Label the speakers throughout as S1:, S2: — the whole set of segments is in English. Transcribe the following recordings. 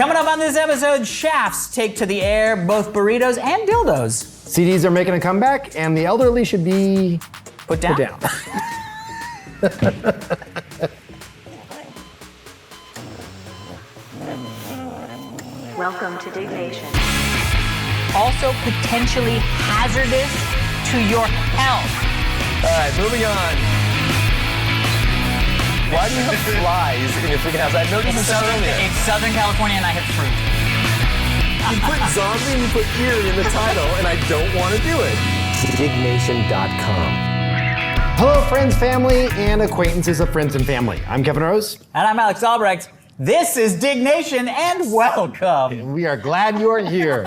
S1: Coming up on this episode, shafts take to the air both burritos and dildos.
S2: CDs are making a comeback, and the elderly should be
S1: Put down.
S3: Welcome to Diggnation.
S1: Also potentially hazardous to your health.
S4: All right, moving on. Why do you have flies in your freaking house? I noticed this earlier.
S1: It's Southern California and I have fruit.
S4: You put zombie and you put eerie in the title, and I don't want to do it. Diggnation.com.
S2: Hello, friends, family, and acquaintances of friends and family. I'm Kevin Rose.
S1: And I'm Alex Albrecht. This is Diggnation, and welcome.
S2: We are glad you are here.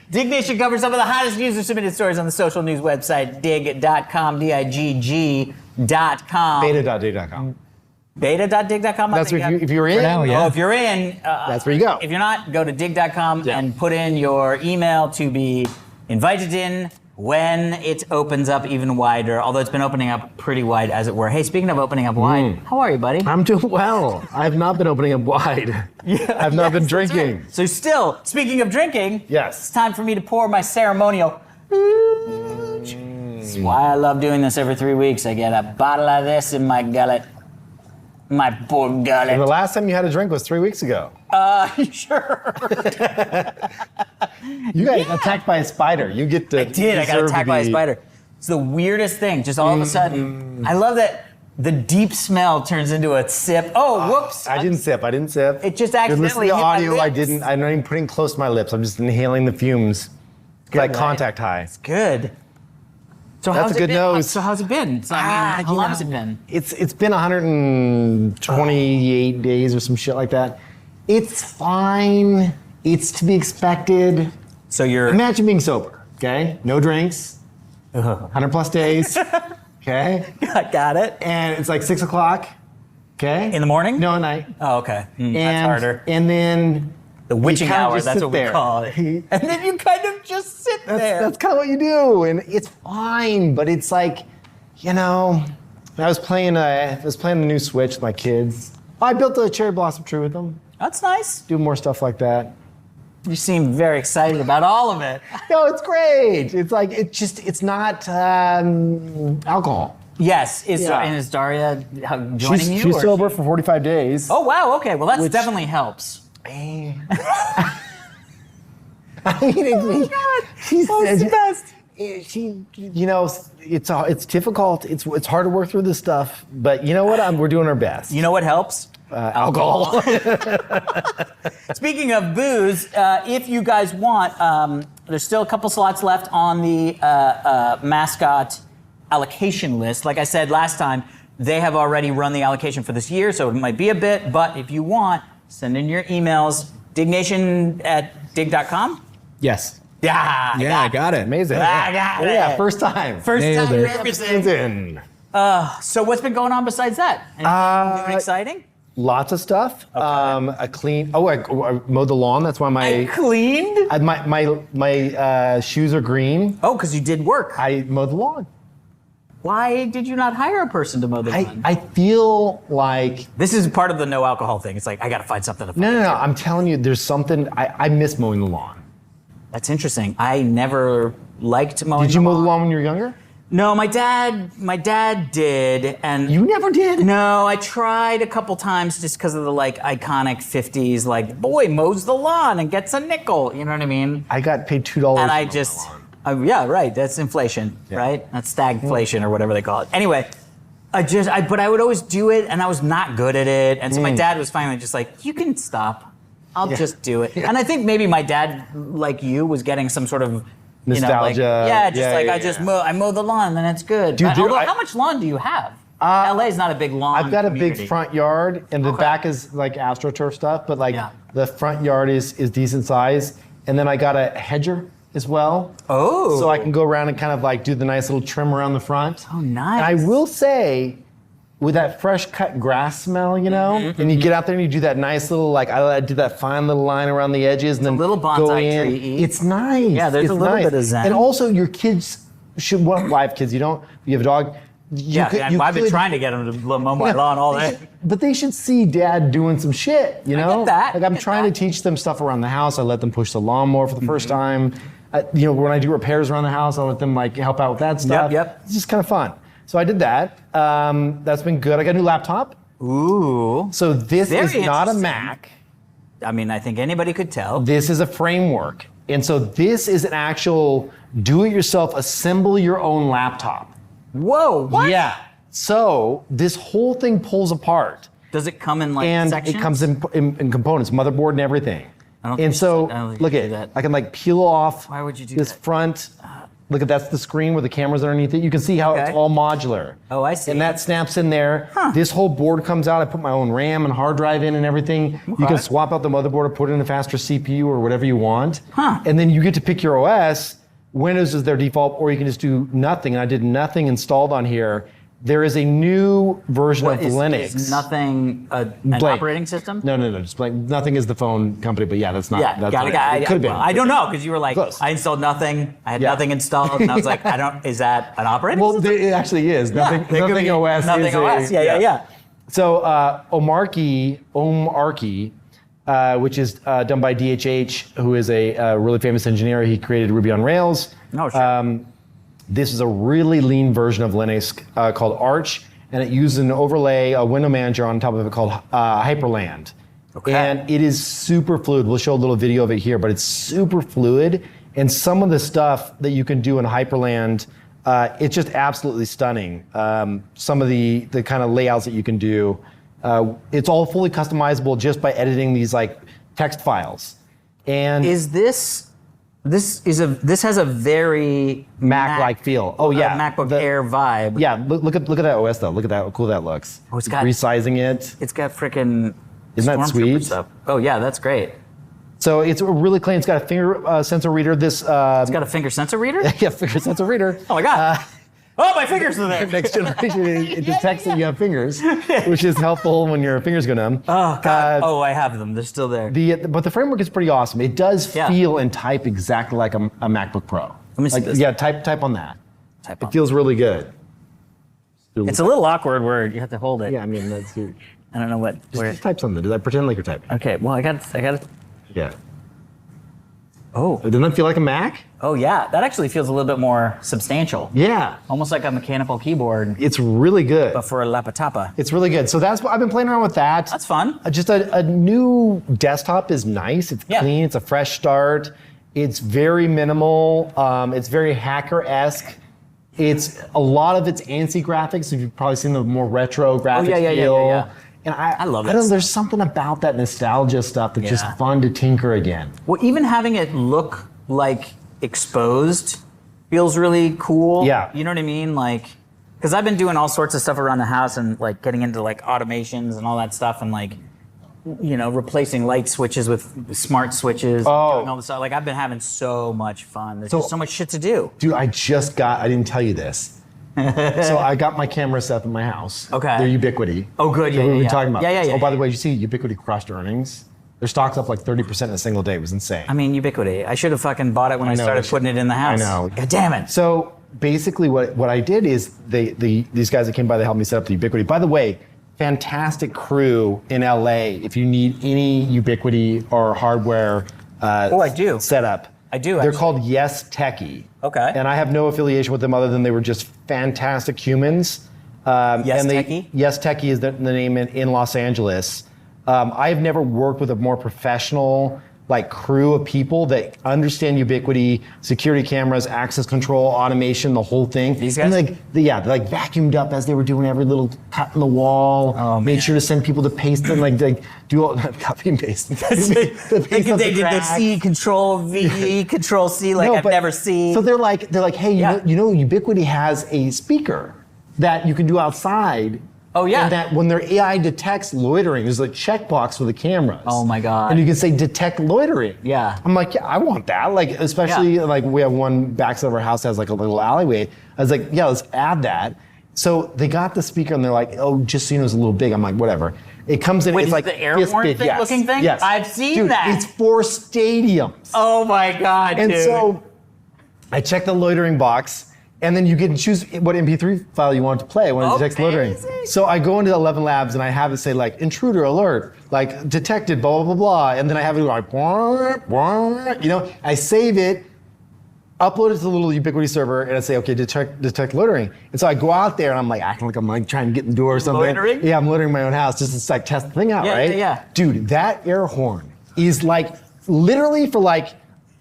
S1: Diggnation covers some of the hottest user-submitted stories on the social news website, digg.com, D-I-G-G.com.
S2: Beta.dig.com.
S1: Beta.dig.com?
S2: That's if you're in.
S1: Oh, if you're in.
S2: That's where you go.
S1: If you're not, go to dig.com and put in your email to be invited in when it opens up even wider, although it's been opening up pretty wide, as it were. Hey, speaking of opening up wide, how are you, buddy?
S2: I'm doing well. I've not been opening up wide. I've not been drinking.
S1: Right. So still, speaking of drinking,
S2: Yes.
S1: it's time for me to pour my ceremonial. That's why I love doing this every 3 weeks. I get a bottle of this in my gullet. My poor gullet.
S2: And the last time you had a drink was 3 weeks ago.
S1: Sure.
S2: You got attacked by a spider. You get to.
S1: I got attacked by a spider. It's the weirdest thing. Just all of a sudden, I love that the deep smell turns into a sip. Oh, whoops.
S2: I didn't sip.
S1: It just
S2: You're listening
S1: accidentally
S2: to
S1: hit my
S2: audio.
S1: lips.
S2: I'm not even putting close to my lips. I'm just inhaling the fumes. It's like
S1: right?
S2: contact high.
S1: Good. So
S2: That's
S1: how's
S2: a
S1: it
S2: good
S1: been?
S2: nose.
S1: So how's it been? So, how long has it been?
S2: It's been 128 days or some shit like that. It's fine. It's to be expected.
S1: So you're
S2: Imagine being sober, okay? No drinks, 100 plus days, okay?
S1: got it.
S2: And it's like 6 o'clock, okay?
S1: In the morning?
S2: No, at night.
S1: Oh, okay.
S2: And,
S1: That's harder.
S2: And then
S1: The witching
S2: you kinda
S1: hour,
S2: just
S1: that's
S2: sit
S1: what we
S2: there.
S1: call it. And then you kind of just sit there.
S2: That's kind of what you do, and it's fine. But it's like, I was playing the new Switch with my kids. I built a cherry blossom tree with them.
S1: That's nice.
S2: Do more stuff like that.
S1: You seem very excited about all of it.
S2: No, it's great. It's like it's not alcohol.
S1: Yes.
S2: Yeah.
S1: And is Daria joining you?
S2: She's
S1: or-
S2: sober for 45 days.
S1: Oh, wow. Okay. Well, that definitely helps.
S2: I
S1: She's the best.
S2: It's difficult. It's hard to work through this stuff. But you know what? We're doing our best.
S1: You know what helps?
S2: Alcohol.
S1: Speaking of booze, if you guys want, there's still a couple slots left on the mascot allocation list. Like I said last time, they have already run the allocation for this year, so it might be a bit, but if you want, send in your emails, diggnation@dig.com.
S2: Yes.
S1: Yeah,
S4: I got it.
S2: Amazing.
S1: I got it.
S2: Yeah, first time.
S1: First
S4: Nailed
S1: time
S4: it.
S1: for everything.
S2: in.
S1: So what's been going on besides that? Anything new and exciting?
S2: Lots of stuff. I mowed the lawn. That's why
S1: I cleaned?
S2: my shoes are green.
S1: Oh, because you did work.
S2: I mowed the lawn.
S1: Why did you not hire a person to mow the lawn?
S2: I feel like
S1: This is part of the no alcohol thing. It's like, I got to find something to
S2: no. I'm telling you, there's something. I miss mowing the lawn.
S1: That's interesting. I never liked mowing
S2: Did you mow the lawn when you were younger?
S1: No, my dad did, and
S2: You never did.
S1: no, I tried a couple times just because of the iconic 50s, boy mows the lawn and gets a nickel. You know what I mean?
S2: I got paid $2.
S1: And I
S2: to mow
S1: just,
S2: the lawn.
S1: yeah, right. That's inflation, right? That's stagflation or whatever they call it. Anyway, but I would always do it, and I was not good at it, and so my dad was finally just like, "You can stop. I'll just do it." And I think maybe my dad, like you, was getting some sort of
S2: Nostalgia.
S1: I mow the lawn, then it's good.
S2: Dude,
S1: Although, how much lawn do you have? LA is not a big lawn.
S2: I've got a
S1: community.
S2: big front yard, and the back is like AstroTurf stuff, but the front yard is decent size. And then I got a hedger as well.
S1: Oh.
S2: So I can go around and kind of do the nice little trim around the front.
S1: Oh, nice.
S2: And I will say, with that fresh cut grass smell, and you get out there and you do that nice little, I do that fine little line around the edges and then
S1: little
S2: go
S1: bonsai
S2: in.
S1: tree.
S2: It's nice.
S1: Yeah, there's
S2: It's
S1: a little
S2: nice.
S1: bit of zen.
S2: And also your kids should, I have kids, you have a dog,
S1: I've been trying to get them to mow my lawn all day.
S2: But they should see Dad doing some shit, you know?
S1: I get that.
S2: Like I'm trying to teach them stuff around the house. I let them push the lawnmower for the first time. When I do repairs around the house, I let them like help out with that stuff.
S1: Yep.
S2: It's just kind of fun. So I did that. That's been good. I got a new laptop.
S1: Ooh.
S2: So this
S1: Very
S2: is not a
S1: interesting.
S2: Mac.
S1: I mean, I think anybody could tell.
S2: This is a framework. And so this is an actual do-it-yourself, assemble your own laptop.
S1: Whoa, what?
S2: Yeah. So this whole thing pulls apart.
S1: Does it come in like
S2: And
S1: sections?
S2: it comes in components, motherboard and everything.
S1: I don't
S2: And
S1: think
S2: so,
S1: I don't think
S2: look
S1: you
S2: at
S1: do
S2: it.
S1: that.
S2: I can like peel off
S1: Why would you do
S2: this
S1: that?
S2: front. Look at that's the screen where the camera's underneath it. You can see how it's
S1: Okay.
S2: all modular.
S1: Oh, I see.
S2: And that snaps in there.
S1: Huh.
S2: This whole board comes out. I put my own RAM and hard drive in and everything. You
S1: Okay.
S2: can swap out the motherboard or put in a faster CPU or whatever you want.
S1: Huh.
S2: And then you get to pick your OS. Windows is their default, or you can just do nothing. And I did nothing installed on here. There is a new version of Linux.
S1: Is nothing an
S2: Blank.
S1: operating system?
S2: No, just blank. Nothing is the phone company, but yeah, that's not.
S1: Yeah,
S2: that's
S1: got it.
S2: it could have been.
S1: I don't know because you were like,
S2: Close.
S1: I installed nothing. I had
S2: Yeah.
S1: nothing installed, and I was like, Is that an operating
S2: Well,
S1: system?
S2: it actually is. Nothing,
S1: It could
S2: nothing
S1: be
S2: OS.
S1: Nothing
S2: is
S1: OS. Yeah.
S2: So Omarky, which is done by DHH, who is a really famous engineer. He created Ruby on Rails.
S1: No, sure.
S2: This is a really lean version of Linux called Arch, and it uses an overlay, a window manager on top of it called Hyperland.
S1: Okay.
S2: And it is super fluid. We'll show a little video of it here, but it's super fluid. And some of the stuff that you can do in Hyperland, it's just absolutely stunning. Some of the kind of layouts that you can do, it's all fully customizable just by editing these like text files. And
S1: Is this has a very
S2: Mac-like feel. Oh yeah,
S1: MacBook Air vibe.
S2: Yeah, look at that OS though. Look at that, how cool that looks.
S1: Oh, it's got-
S2: resizing it.
S1: It's got freaking.
S2: Isn't that sweet?
S1: Stuff. Oh yeah, that's great.
S2: So it's really clean. It's got a finger sensor reader. This
S1: It's got a finger sensor reader.
S2: yeah, finger sensor reader.
S1: Oh my god. Oh, my fingers are there.
S2: Next generation, it detects that you have fingers, which is helpful when your fingers go numb.
S1: Oh god. I have them. They're still there.
S2: But the framework is pretty awesome. It does
S1: Yeah.
S2: feel and type exactly like a MacBook Pro.
S1: Let me see
S2: like,
S1: this.
S2: Yeah, type on that.
S1: Type
S2: It
S1: on.
S2: feels really good.
S1: It's a little awkward where you have to hold it.
S2: Yeah, I mean that's huge.
S1: I don't know what. Where.
S2: Just type something. Does that pretend like you're typing?
S1: Okay. Well, I got.
S2: Yeah.
S1: Oh.
S2: Doesn't that feel like a Mac?
S1: Oh yeah. That actually feels a little bit more substantial.
S2: Yeah.
S1: Almost like a mechanical keyboard,
S2: It's really good.
S1: but for a laptop.
S2: It's really good. So that's what I've been playing around with that.
S1: That's fun.
S2: Just a new desktop is nice. It's
S1: Yeah.
S2: clean. It's a fresh start. It's very minimal. It's very hacker-esque. It's a lot of it's ANSI graphics. So you've probably seen the more retro graphics
S1: yeah.
S2: feel. And
S1: I love
S2: I
S1: that
S2: don't know.
S1: stuff.
S2: There's something about that nostalgia stuff that's
S1: Yeah.
S2: just fun to tinker again.
S1: Well, even having it look like exposed feels really cool.
S2: Yeah.
S1: You know what I mean? Like, because I've been doing all sorts of stuff around the house and like getting into like automations and all that stuff and like, you know, replacing light switches with smart switches.
S2: Oh.
S1: Doing all this stuff. Like, I've been having so much fun. There's
S2: So-
S1: just so much shit to do.
S2: Dude, I didn't tell you this. So I got my camera set in my house.
S1: Okay.
S2: They're Ubiquity.
S1: Oh, good.
S2: So
S1: Yeah,
S2: what
S1: yeah,
S2: were we
S1: yeah.
S2: talking about?
S1: Yeah.
S2: Oh, by the way, you see Ubiquity crushed earnings? Their stock's up like 30% in a single day. It was insane.
S1: I mean, Ubiquity. I should have fucking bought it when I
S2: know,
S1: started
S2: they
S1: putting it in the house.
S2: I know.
S1: God damn it.
S2: So basically what I did is these guys that came by, they helped me set up the Ubiquity. By the way, fantastic crew in LA if you need any Ubiquity or hardware
S1: I do.
S2: setup.
S1: I do,
S2: They're
S1: actually.
S2: called Yes Techie.
S1: Okay.
S2: And I have no affiliation with them other than they were just fantastic humans.
S1: Yes
S2: and
S1: Techie?
S2: Yes Techie is the name in Los Angeles. I've never worked with a more professional like crew of people that understand Ubiquity, security cameras, access control, automation, the whole thing.
S1: These guys?
S2: And they vacuumed up as they were doing every little cut in the wall.
S1: Oh,
S2: made
S1: man.
S2: sure to send people to paste and like do all copy and paste.
S1: They did the C, Control V, Control C, like
S2: No,
S1: I've
S2: but-
S1: never seen.
S2: So they're like, hey,
S1: Yeah.
S2: you know, Ubiquity has a speaker that you can do outside.
S1: Oh, yeah.
S2: And that when their AI detects loitering, there's a checkbox for the cameras.
S1: Oh, my God.
S2: And you can say detect loitering.
S1: Yeah.
S2: I'm like, yeah, I want that. Like, especially like we have one backside of our house that has like a little alleyway. I was like, yeah, let's add that. So they got the speaker and they're like, oh, just so you know, it's a little big. I'm like, whatever. It comes in.
S1: Wait,
S2: it's
S1: is
S2: like
S1: the airborne
S2: this big,
S1: thing looking thing?
S2: Yes.
S1: I've seen
S2: Dude,
S1: that.
S2: It's for stadiums.
S1: Oh my God,
S2: And
S1: dude.
S2: so I checked the loitering box, And then you get to choose what MP3 file you want to play when it detects loitering. So I go into 11 Labs and I have it say like intruder alert, like detected, blah, blah, blah, blah. And then I have it like, you know, I save it, upload it to the little Ubiquity server, and I say, okay, detect loitering. And so I go out there and I'm like acting like I'm like trying to get in the door or something.
S1: Loitering?
S2: Yeah, I'm loitering in my own house just to like test the thing out, right?
S1: Yeah.
S2: Dude, that air horn is like literally for like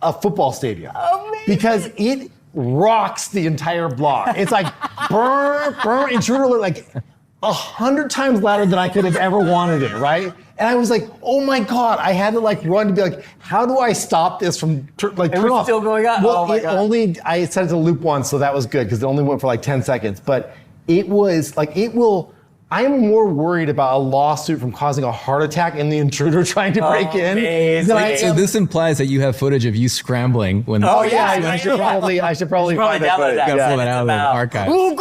S2: a football stadium.
S1: Amazing.
S2: Because it rocks the entire block. It's like burr, burr, intruder alert, like 100 times louder than I could have ever wanted it, right? And I was like, oh my God, I had to like run to be like, how do I stop this from turn off?
S1: Still going on?
S2: Well,
S1: Oh my God.
S2: I set it to loop once, so that was good because it only went for like 10 seconds. But it was like, I am more worried about a lawsuit from causing a heart attack and the intruder trying to break in than I
S3: So
S2: am.
S3: this implies that you have footage of you scrambling when.
S2: Oh yeah, I should probably find that
S1: download
S2: footage.
S1: that.
S3: Gotta
S2: Yeah.
S3: pull that out of the archive.
S1: Oh,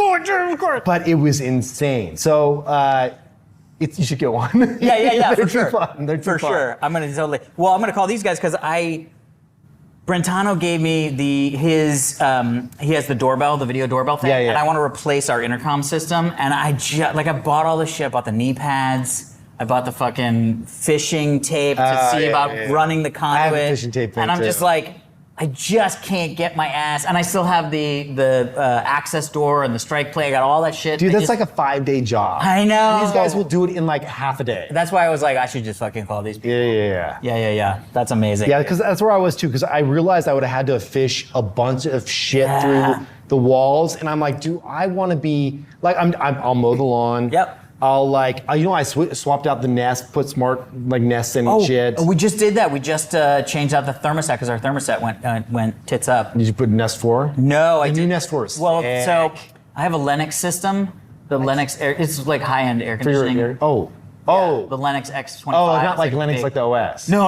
S1: God.
S2: But it was insane. So you should get one.
S1: Yeah,
S2: They're
S1: for sure.
S2: too fun. They're too
S1: For
S2: fun.
S1: sure. I'm gonna call these guys because Brentano gave me he has the doorbell, the video doorbell thing,
S2: Yeah.
S1: and I want to replace our intercom system. And I bought all this shit. I bought the knee pads. I bought the fucking fishing tape to see about running the conduit.
S2: I have a fishing tape thing
S1: and I'm
S2: too.
S1: just like, I just can't get my ass. And I still have the access door and the strike play. I got all that shit.
S2: Dude, that's like a 5-day job.
S1: I know.
S2: These guys will do it in like half a day.
S1: That's why I was like, I should just fucking call these people.
S2: Yeah.
S1: Yeah. That's amazing.
S2: Yeah, because that's where I was too. Because I realized I would have had to fish a bunch of shit through the walls, and I'm like, do I want to be like? I'll mow the lawn.
S1: Yep.
S2: I'll I swapped out the nest, put smart like nests and shit.
S1: We just did that. We just changed out the thermostat because our thermostat went tits up.
S2: Did you put Nest 4?
S1: No, I
S2: The new
S1: did.
S2: Nest 4 is
S1: Well,
S2: sick.
S1: so I have a Lennox system. The Lennox air, it's like high-end air
S2: For your
S1: conditioning.
S2: the
S1: Lennox X25.
S2: not like
S1: It's
S2: Linux,
S1: big.
S2: like the OS.
S1: No.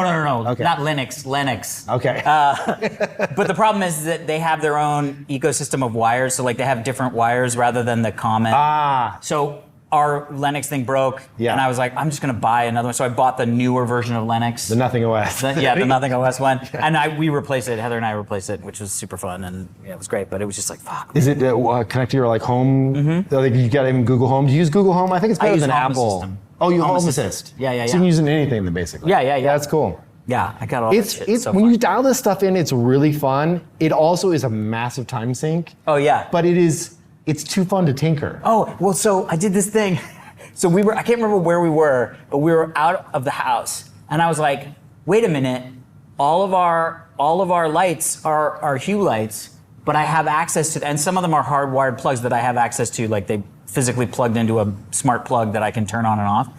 S2: Okay.
S1: Not Linux. Lennox.
S2: Okay.
S1: But the problem is that they have their own ecosystem of wires. So like they have different wires rather than the common. So our Lennox thing broke, and I was like, I'm just gonna buy another one. So I bought the newer version of Lennox.
S2: The Nothing OS.
S1: the Nothing OS one, and we replaced it. Heather and I replaced it, which was super fun, and it was great. But it was just like, fuck.
S2: Is it connected to your like home? Like you got even Google Home. Do you use Google Home? I think it's better
S1: use
S2: than
S1: Home
S2: Apple.
S1: Assistant.
S2: Oh, you
S1: Home
S2: Home
S1: Assistant.
S2: Assist.
S1: Yeah.
S2: So you can use it in anything then basically.
S1: Yeah.
S2: That's cool.
S1: Yeah, I got all that
S2: It's
S1: shit. So
S2: when
S1: fun.
S2: you dial this stuff in, it's really fun. It also is a massive time sink.
S1: Oh yeah.
S2: But it's too fun to tinker.
S1: Oh well, so I did this thing. So I can't remember where we were, but we were out of the house, and I was like, wait a minute, all of our lights are Hue lights, but I have access to, and some of them are hardwired plugs that I have access to, like they physically plugged into a smart plug that I can turn on and off.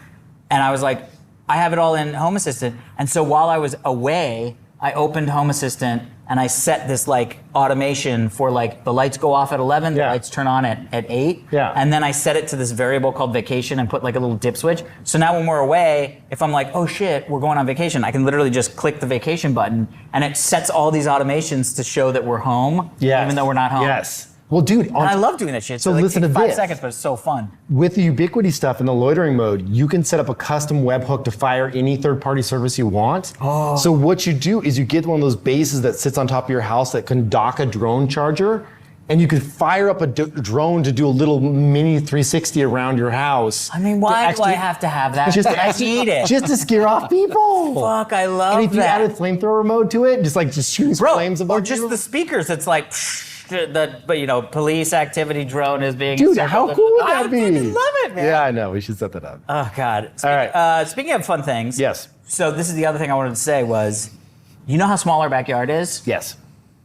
S1: And I was like, I have it all in Home Assistant. And so while I was away, I opened Home Assistant and I set this like automation for like the lights go off at 11, the lights turn on at 8.
S2: Yeah.
S1: And then I set it to this variable called vacation and put like a little dip switch. So now when we're away, if I'm like, oh shit, we're going on vacation, I can literally just click the vacation button and it sets all these automations to show that we're home, even though we're not home.
S2: Yes. Well, dude,
S1: And I love doing that shit.
S2: So
S1: like,
S2: listen
S1: takes
S2: to
S1: 5
S2: this.
S1: seconds, but it's so fun.
S2: with the Ubiquity stuff in the loitering mode, you can set up a custom webhook to fire any third-party service you want. Oh. So what you do is you get one of those bases that sits on top of your house that can dock a drone charger, and you can fire up a drone to do a little mini 360 around your house.
S1: I mean, why do I have to have that? I need it.
S2: Just to scare off people.
S1: Fuck, I love
S2: And if you
S1: that.
S2: added flamethrower mode to it, just shooting flames above
S1: or just
S2: you.
S1: the speakers. It's like, police activity drone is being.
S2: Dude, how cool would that be?
S1: I fucking love it, man.
S2: Yeah, I know. We should set that up.
S1: Oh God.
S2: All right.
S1: Speaking of fun things.
S2: Yes.
S1: So this is the other thing I wanted to say was, you know how small our backyard is?
S2: Yes.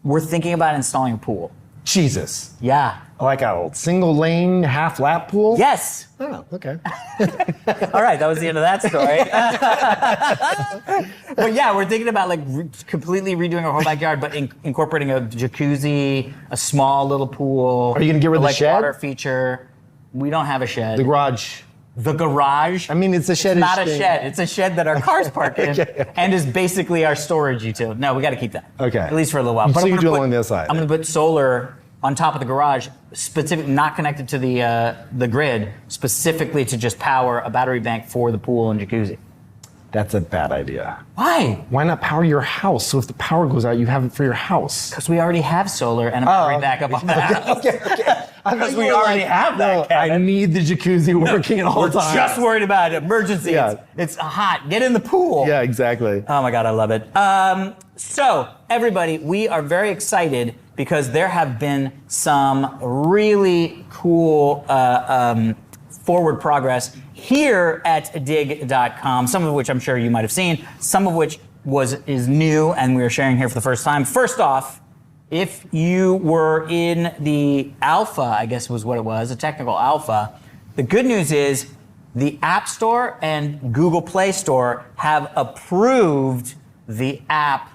S1: We're thinking about installing a pool.
S2: Jesus.
S1: Yeah.
S2: Like a single lane, half lap pool?
S1: Yes.
S2: Oh, okay.
S1: All right, that was the end of that story. But yeah, we're thinking about like completely redoing our whole backyard, but incorporating a jacuzzi, a small little pool.
S2: Are you gonna get rid of the
S1: like
S2: shed?
S1: Water feature. We don't have a shed.
S2: The garage.
S1: The garage.
S2: I mean, it's a shed.
S1: It's not a shed. It's a shed that our cars park in, and is basically our storage utility. No, we got to keep that.
S2: Okay.
S1: At least for a little while.
S2: So
S1: I'm
S2: you
S1: gonna
S2: do it
S1: put-
S2: along the other side.
S1: I'm going to put solar on top of the garage, not connected to the grid, specifically to just power a battery bank for the pool and jacuzzi.
S2: That's a bad idea.
S1: Why?
S2: Why not power your house? So if the power goes out, you have it for your house.
S1: Because we already have solar and a battery backup on the house.
S2: Okay.
S1: Because we already have that,
S2: I
S1: Kevin.
S2: need the jacuzzi working at all
S1: We're
S2: times.
S1: just worried about emergency.
S2: Yeah.
S1: It's hot. Get in the pool.
S2: Yeah, exactly.
S1: Oh my God, I love it. So, everybody, we are very excited because there have been some really cool forward progress here at Digg.com, some of which I'm sure you might have seen, some of which is new and we're sharing here for the first time. First off, if you were in the alpha, I guess was what it was, a technical alpha, the good news is the App Store and Google Play Store have approved the app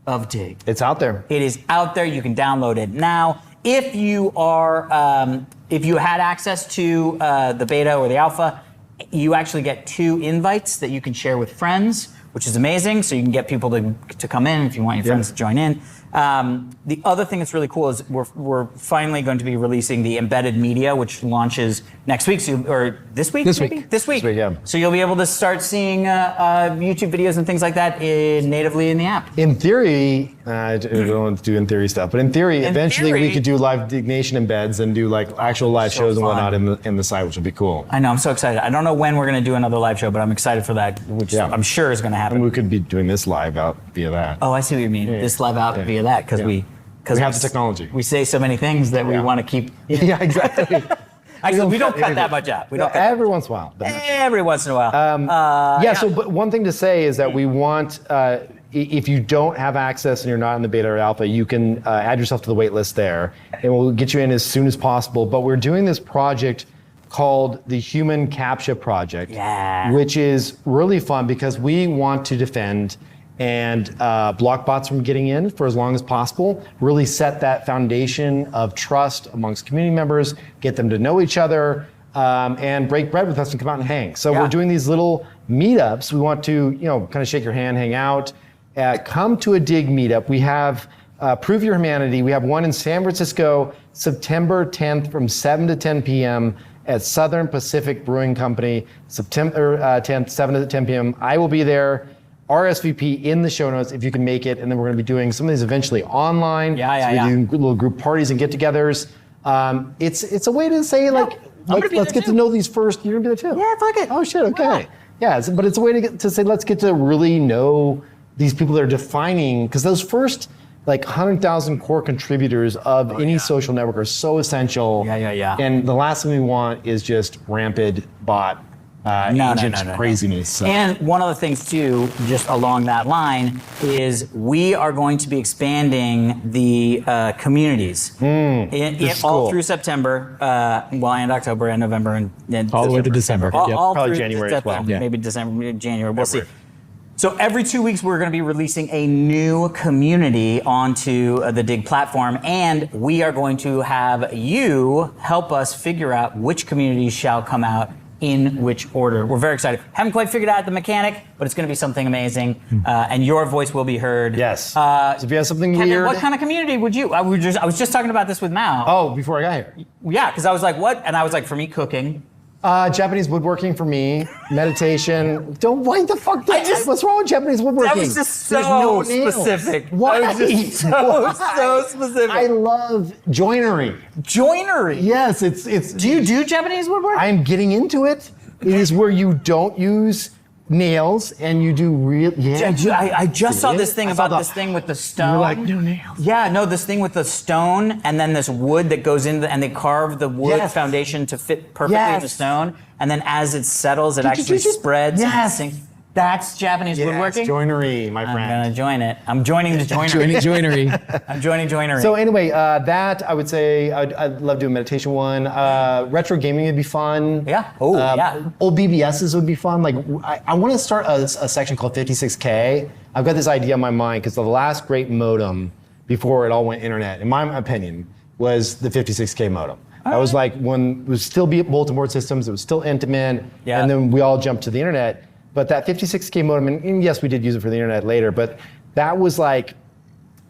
S1: of Digg.
S2: It's out there.
S1: It is out there. You can download it now. If you are, if you had access to the beta or the alpha, you actually get 2 invites that you can share with friends, which is amazing. So you can get people to come in if you want your friends to join in. The other thing that's really cool is we're finally going to be releasing the embedded media, which launches next week, or this week?
S3: This
S1: maybe?
S3: week.
S1: This week.
S2: This week, yeah.
S1: So you'll be able to start seeing YouTube videos and things like that natively in the app.
S2: In theory, I don't want to do in theory stuff, but in theory, eventually we could do live Diggnation embeds and do like actual live shows and whatnot in the site, which would be cool.
S1: I know, I'm so excited. I don't know when we're going to do another live show, but I'm excited for that, which I'm sure is going to happen.
S2: And we could be doing this live out via that.
S1: Oh, I see what you mean. This live out via that, because we
S2: have the technology.
S1: We say so many things that we want to keep.
S2: Yeah, exactly.
S1: Actually, we don't cut that much out. We don't cut
S2: every once in a while.
S1: every once in a while.
S2: So but one thing to say is that we want, if you don't have access and you're not in the beta or alpha, you can add yourself to the wait list there, and we'll get you in as soon as possible. But we're doing this project called the Human Captcha Project, which is really fun because we want to defend and block bots from getting in for as long as possible, really set that foundation of trust amongst community members, get them to know each other, and break bread with us and come out and hang. So we're doing these little meetups. We want to, kind of shake your hand, hang out, come to a Digg meetup. We have Prove Your Humanity. We have one in San Francisco, September 10th from 7 to 10 p.m. at Southern Pacific Brewing Company, September 10th, 7 to 10 p.m. I will be there. RSVP in the show notes if you can make it, and then we're going to be doing some of these eventually online. So we do little group parties and get-togethers. It's a way to say let's get to know these first. You're gonna be there too.
S1: Yeah, fuck it.
S2: Oh shit. Okay. Yeah, but it's a way to say let's get to really know these people that are defining, because those first 100,000 core contributors of any social network are so essential.
S1: Yeah.
S2: And the last thing we want is just rampant bot. Craziness. So.
S1: And one of the things too, just along that line, is we are going to be expanding the communities all through September, and October and November and
S3: all the way to December.
S1: All
S2: probably
S1: through
S2: January as well.
S1: Maybe December, maybe January. We'll see. So every 2 weeks, we're going to be releasing a new community onto the Digg platform, and we are going to have you help us figure out which communities shall come out in which order. We're very excited. Haven't quite figured out the mechanic, but it's going to be something amazing, and your voice will be heard.
S2: Yes. So if you have something
S1: Kevin,
S2: weird,
S1: what kind of community would you? I was just talking about this with Mao.
S2: Oh, before I got here.
S1: Yeah, because I was like, what? And I was like, for me, cooking.
S2: Japanese woodworking for me. Meditation. Don't wind the fuck down. What's wrong with Japanese woodworking?
S1: That was just
S2: There's
S1: so
S2: no nails.
S1: specific.
S2: Why?
S1: That was just so specific.
S2: I love joinery.
S1: Joinery.
S2: Yes, it's.
S1: Do you do Japanese woodworking?
S2: I'm getting into it. It is where you don't use nails and you do real. Yeah.
S1: I just saw this thing about this thing with the stone.
S2: You're like, no nails.
S1: Yeah, no, this thing with the stone and then this wood that goes in, and they carve the wood foundation to fit perfectly in the stone. And then as it settles, it actually spreads.
S2: Yes.
S1: That's Japanese woodworking?
S2: Joinery, my friend.
S1: I'm going to join it. I'm joining the joinery.
S3: Joinery.
S1: I'm joining joinery.
S2: So anyway, that I would say I'd love doing meditation one. Retro gaming would be fun.
S1: Yeah.
S2: Old BBSs would be fun. Like I want to start a section called 56K. I've got this idea in my mind because the last great modem before it all went internet, in my opinion, was the 56K modem. That was like when it was still bulletin board systems. It was still intimate, and then we all jumped to the internet. But that 56K modem, and yes, we did use it for the internet later, but that was like,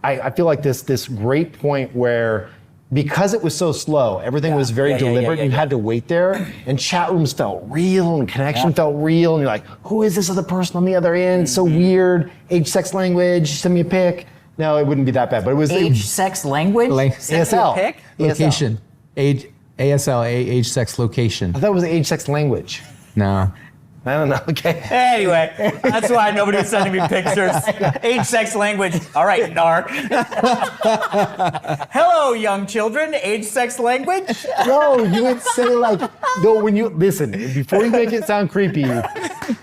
S2: I feel like this great point where because it was so slow, everything was very deliberate. You had to wait there, and chat rooms felt real, and connection felt real. And you're like, who is this other person on the other end? So weird. Age, sex, language. Send me a pic. No, it wouldn't be that bad, but it was
S1: Age, sex, language. Send me a pic?
S3: Location. Age. ASL. Age, sex, location.
S2: I thought it was age, sex, language.
S3: No.
S2: I don't know. Okay.
S1: Anyway, that's why nobody's sending me pictures. Age, sex, language. All right, narc. Hello, young children. Age, sex, language.
S2: No, you would say like, no, when you, listen, before you make it sound creepy,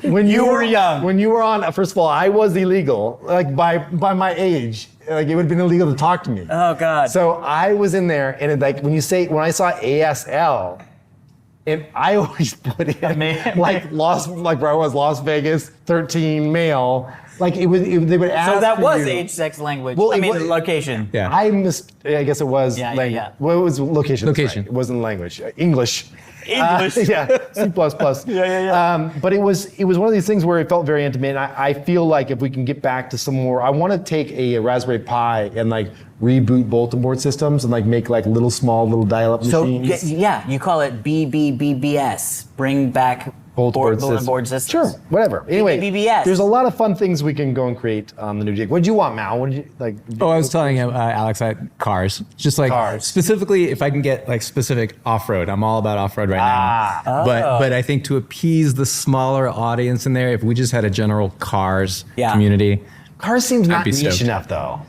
S2: when
S1: You were young.
S2: When you were on, first of all, I was illegal, like by my age. Like it would have been illegal to talk to me.
S1: Oh, God.
S2: So I was in there, and it, like when I saw ASL, and I always put in like where I was, Las Vegas, 13 male. Like they would ask.
S1: So that was
S2: you.
S1: age, sex, language.
S2: Well,
S1: I
S2: it
S1: mean,
S2: was-
S1: location.
S3: Yeah.
S2: I guess it was
S1: Yeah,
S2: language.
S1: yeah.
S2: Well, it was location. that's
S3: Location.
S2: right. It wasn't language. English.
S1: English.
S2: Yeah. C++. But it was one of these things where it felt very intimate. And I feel like if we can get back to some more, I want to take a Raspberry Pi and like reboot bulletin board systems and like make like little dial-up
S1: So
S2: machines.
S1: yeah, you call it BBBBS. Bring back bulletin board systems.
S2: Sure, whatever. Anyway,
S1: BBBS.
S2: there's a lot of fun things we can go and create on the new Digg. What did you want, Mal? What did you like?
S3: Oh, I was telling him, Alex, cars. Just like
S2: Cars.
S3: specifically, if I can get like specific off-road, I'm all about off-road right now. But I think to appease the smaller audience in there, if we just had a general cars community,
S2: Cars seems not
S3: be
S2: niche
S3: stoked.
S2: enough though.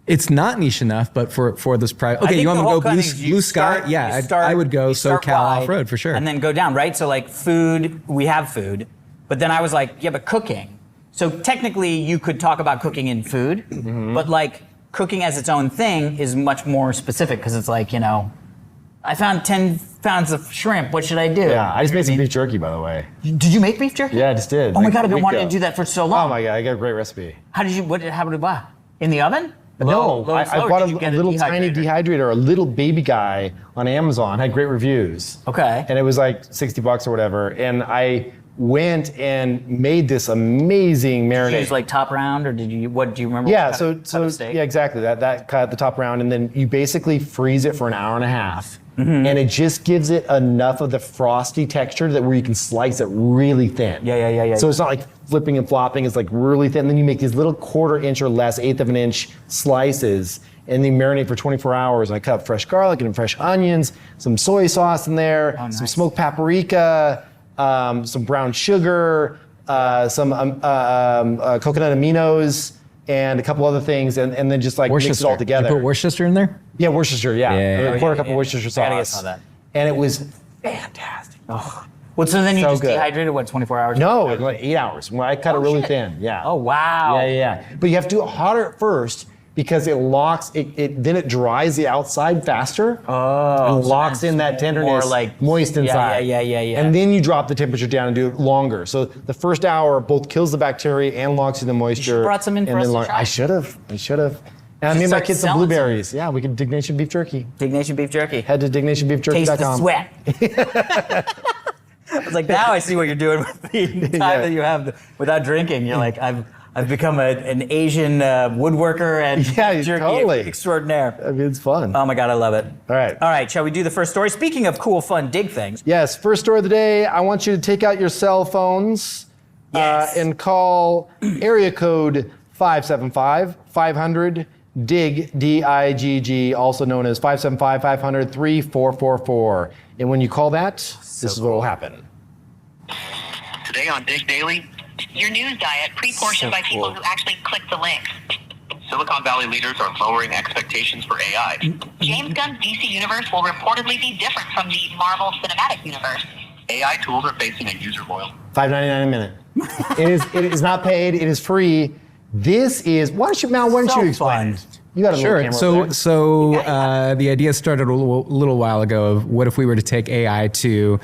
S3: it's not niche enough. But for this price,
S1: I
S3: okay,
S1: think
S3: you want
S1: the
S3: me to
S1: whole
S3: go
S1: kind is you
S3: blue sky?
S1: start-
S3: Yeah,
S1: you
S3: I'd-
S1: start-
S3: I would go
S1: you start
S3: SoCal
S1: wide
S3: off-road for sure.
S1: And then go down, right? So like food, we have food. But then I was like, yeah, but cooking. So technically you could talk about cooking in food, but like cooking as its own thing is much more specific because it's like, I found 10 pounds of shrimp. What should I do?
S2: Yeah, I just made some beef jerky, by the way.
S1: Did you make beef jerky?
S2: Yeah, I just did.
S1: Oh my
S2: like,
S1: God, I've
S2: a
S1: been
S2: week
S1: wanting
S2: ago.
S1: to do that for so
S2: Oh
S1: long.
S2: my God, I got a great recipe.
S1: How did you buy? In the oven?
S2: No,
S1: Low and slow,
S2: I
S1: or
S2: bought
S1: did you
S2: a
S1: get
S2: little tiny dehydrator, a little baby guy on Amazon, had great reviews.
S1: Okay.
S2: And it was like $60 or whatever. And I went and made this amazing marinade.
S1: Did you use like top round, or what do you remember?
S2: Yeah,
S1: what
S2: so
S1: cut of steak?
S2: yeah, exactly. That cut the top round, and then you basically freeze it for an hour and a half, and it just gives it enough of the frosty texture that where you can slice it really thin.
S1: Yeah.
S2: So it's not like flipping and flopping; it's like really thin. Then you make these little 1/4 inch or less, 1/8 of an inch slices, and they marinate for 24 hours. And I cut up fresh garlic and fresh onions, some soy sauce in there, some
S1: nice.
S2: smoked paprika, some brown sugar, some coconut aminos, and a couple other things, and then just like mix it all together.
S3: Did you put Worcester in there?
S2: Yeah, Worcestershire, yeah.
S3: Yeah.
S2: I poured a couple Worcestershire sauce.
S1: I gotta get some of that.
S2: And it was fantastic.
S1: Well, so then you
S2: So
S1: just
S2: good.
S1: dehydrated, 24 hours?
S2: No, it was like 8 hours. Well, I cut it really
S1: shit.
S2: thin, yeah.
S1: Oh, wow.
S2: Yeah. But you have to do it hotter at first because it locks, then it dries the outside faster.
S1: Oh,
S2: and
S1: so
S2: locks
S1: then
S2: in
S1: it's
S2: that tenderness,
S1: more like-
S2: moist inside.
S1: Yeah.
S2: And then you drop the temperature down and do it longer. So the first hour both kills the bacteria and locks in the moisture.
S1: brought some in for
S2: and
S1: us
S2: then
S1: to try.
S2: I should have. And I made my
S1: start
S2: kids some
S1: selling some.
S2: blueberries. Yeah, we could Diggnation beef jerky.
S1: Diggnation beef jerky.
S2: Head to dignationbeefjerky.com.
S1: Taste the sweat. I was like, now I see what you're doing with the time that you have without drinking. You're like, I've become an Asian woodworker and
S2: Yeah,
S1: jerky
S2: totally.
S1: extraordinaire.
S2: I mean, it's fun.
S1: Oh my God, I love it.
S2: All right.
S1: Shall we do the first story? Speaking of cool, fun Digg things.
S2: Yes, first story of the day. I want you to take out your cell phones
S1: Yes.
S2: and call area code 575-500 DIGG, D-I-G-G, also known as 575-500-3444. And when you call that, this is what will happen.
S5: Today on Digg Daily,
S6: Your news diet pre-portioned by people who actually click the links.
S5: Silicon Valley leaders are lowering expectations for AI.
S6: James Gunn's DC universe will reportedly be different from the Marvel Cinematic Universe.
S5: AI tools are facing a user boil.
S2: $5.99 a minute. It is not paid. It is free. This is, why don't you explain? You got a little
S3: Sure.
S2: camera
S3: So,
S2: over there.
S3: so the idea started a little while ago of what if we were to take AI to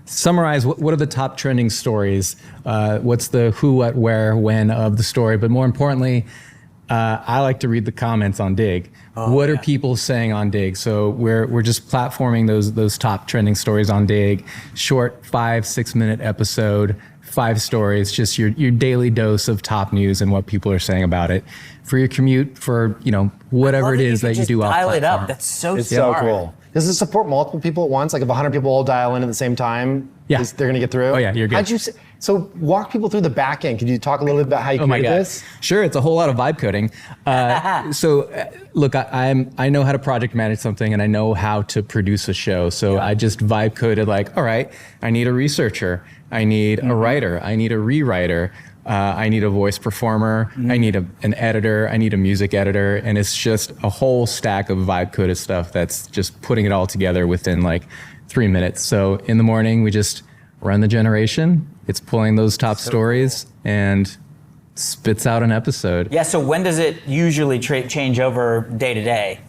S3: summarize what are the top trending stories, what's the who, what, where, when of the story, but more importantly, I like to read the comments on Digg. What are people saying on Digg? So we're just platforming those top trending stories on Digg, short 5-6 minute episode, 5 stories, just your daily dose of top news and what people are saying about it for your commute, for whatever it is that you do off
S1: dial it
S3: platform.
S1: up. That's so
S2: It's
S1: smart.
S2: so cool. Does it support multiple people at once? Like if 100 people all dial in at the same time,
S3: Yeah.
S2: they're going to get through?
S3: Oh, yeah, you're good.
S2: How'd you so walk people through the back end. Could you talk a little bit about how you created this?
S3: Sure, it's a whole lot of vibe coding. Look, I know how to project manage something, and I know how to produce a show. So I just vibe coded like, all right, I need a researcher, I need a writer, I need a rewriter, I need a voice performer, I need an editor, I need a music editor, and it's just a whole stack of vibe coded stuff that's just putting it all together within like 3 minutes. So in the morning, we just run the generation. It's pulling those top stories and spits out an episode.
S1: Yeah, so when does it usually change over day to day?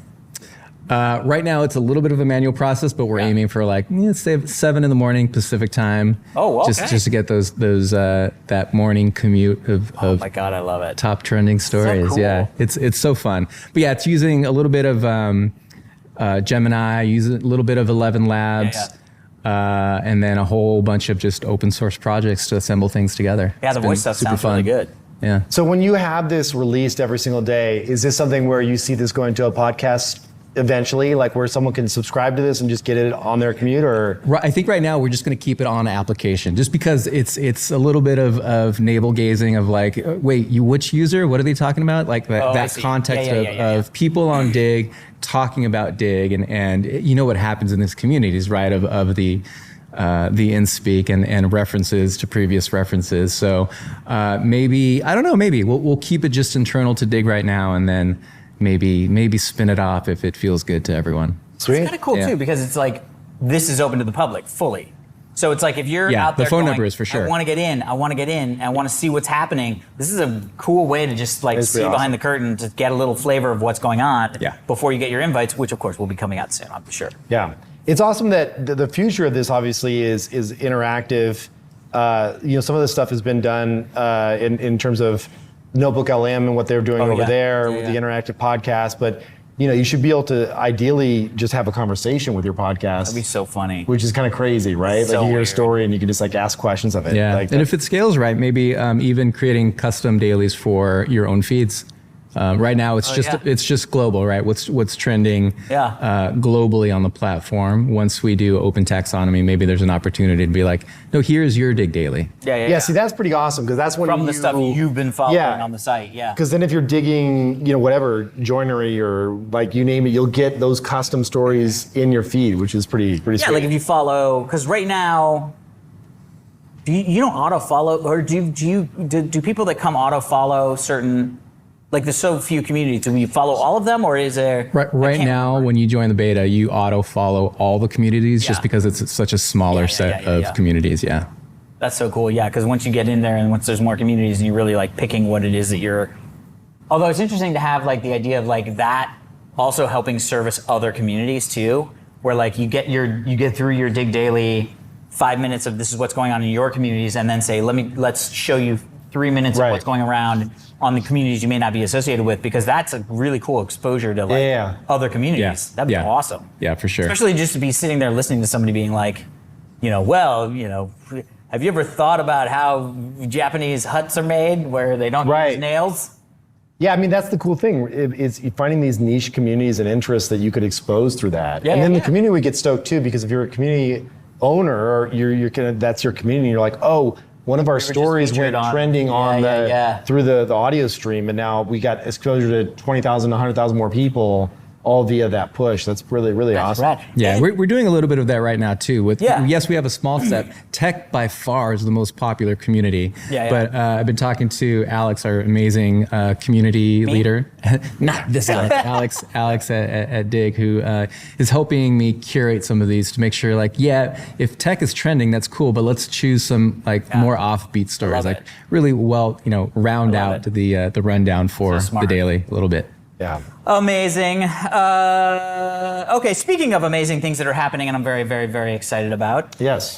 S3: Right now, it's a little bit of a manual process, but we're aiming for like, let's say 7 in the morning Pacific time.
S1: Oh, okay.
S3: Just to get those that morning commute of
S1: Oh my God, I love it.
S3: top trending stories.
S1: cool.
S3: Yeah, it's so fun. But yeah, it's using a little bit of Gemini, using a little bit of 11 Labs. And then a whole bunch of just open source projects to assemble things together.
S1: Yeah, the
S3: It's been
S1: voice stuff
S3: super
S1: sounds
S3: fun.
S1: really good.
S3: Yeah.
S2: So when you have this released every single day, is this something where you see this going to a podcast eventually, like where someone can subscribe to this and just get it on their commute, or?
S3: I think right now we're just going to keep it on application, just because it's a little bit of navel gazing of like, wait, which user? What are they talking about? Like that
S1: see.
S3: context
S1: Yeah.
S3: of people on Digg talking about Digg, and you know what happens in these communities, right? Of the in-speak and references to previous references. So maybe, I don't know, maybe we'll keep it just internal to Digg right now, and then maybe spin it off if it feels good to everyone.
S2: Sweet.
S1: It's kind of cool
S3: Yeah.
S1: too, because it's like, this is open to the public fully. So it's like if you're
S3: Yeah,
S1: out there
S3: the phone
S1: going,
S3: number is for sure.
S1: I want to get in, I want to see what's happening. This is a cool way to just like
S2: It's
S1: see
S2: pretty
S1: behind
S2: awesome.
S1: the curtain, to get a little flavor of what's going on
S3: Yeah.
S1: before you get your invites, which of course will be coming out soon, I'm sure.
S2: Yeah. It's awesome that the future of this obviously is interactive. Some of this stuff has been done in terms of Notebook LM and what they're doing over there with the interactive podcast. But you should be able to ideally just have a conversation with your podcast.
S1: That'd be so funny.
S2: Which is kind of crazy, right?
S1: So
S2: like you hear a
S1: weird.
S2: story and you can just like ask questions of it.
S3: Yeah,
S2: Like,
S3: and if it scales right, maybe even creating custom dailies for your own feeds. Right now, it's just global, right? What's trending globally on the platform. Once we do open taxonomy, maybe there's an opportunity to be like, no, here's your Digg Daily.
S2: yeah, see, that's pretty awesome, because that's when
S1: From the stuff you've been following on the site,
S2: Because then if you're digging, whatever, joinery or like you name it, you'll get those custom stories in your feed, which is pretty sweet.
S1: Yeah, like if you follow, because right now, do you don't auto follow, or do people that come auto follow certain? Like there's so few communities. Do we follow all of them, or is there?
S3: Right now, when you join the beta, you auto follow all the communities just because it's such a smaller set of communities. Yeah.
S1: That's so cool. Yeah, because once you get in there and once there's more communities, and you're really like picking what it is that you're. Although it's interesting to have like the idea of like that also helping service other communities too, where like you get through your Digg Daily 5 minutes of this is what's going on in your communities, and then say let's show you 3 minutes of what's going around on the communities you may not be associated with, because that's a really cool exposure to like other communities.
S3: Yeah.
S1: That'd be awesome.
S3: Yeah, for sure.
S1: Especially just to be sitting there listening to somebody being like, have you ever thought about how Japanese huts are made where they don't use nails?
S2: Yeah, I mean, that's the cool thing, is finding these niche communities and interests that you could expose through that. And then the community would get stoked too, because if you're a community owner, or that's your community, you're like, oh, one of our stories went trending through the audio stream, and now we got exposure to 20,000, 100,000 more people, all via that push. That's really, really awesome.
S1: Rad.
S3: Yeah, we're doing a little bit of that right now too. Yes, we have a small set. Tech by far is the most popular community. But I've been talking to Alex, our amazing community leader. Not this Alex. Alex at Digg, who is helping me curate some of these to make sure, like, if tech is trending, that's cool, but let's choose some more offbeat stories, like really round out the rundown for the daily a little bit.
S2: Yeah.
S1: Amazing. Okay, speaking of amazing things that are happening and I'm very, very, very excited about.
S2: Yes.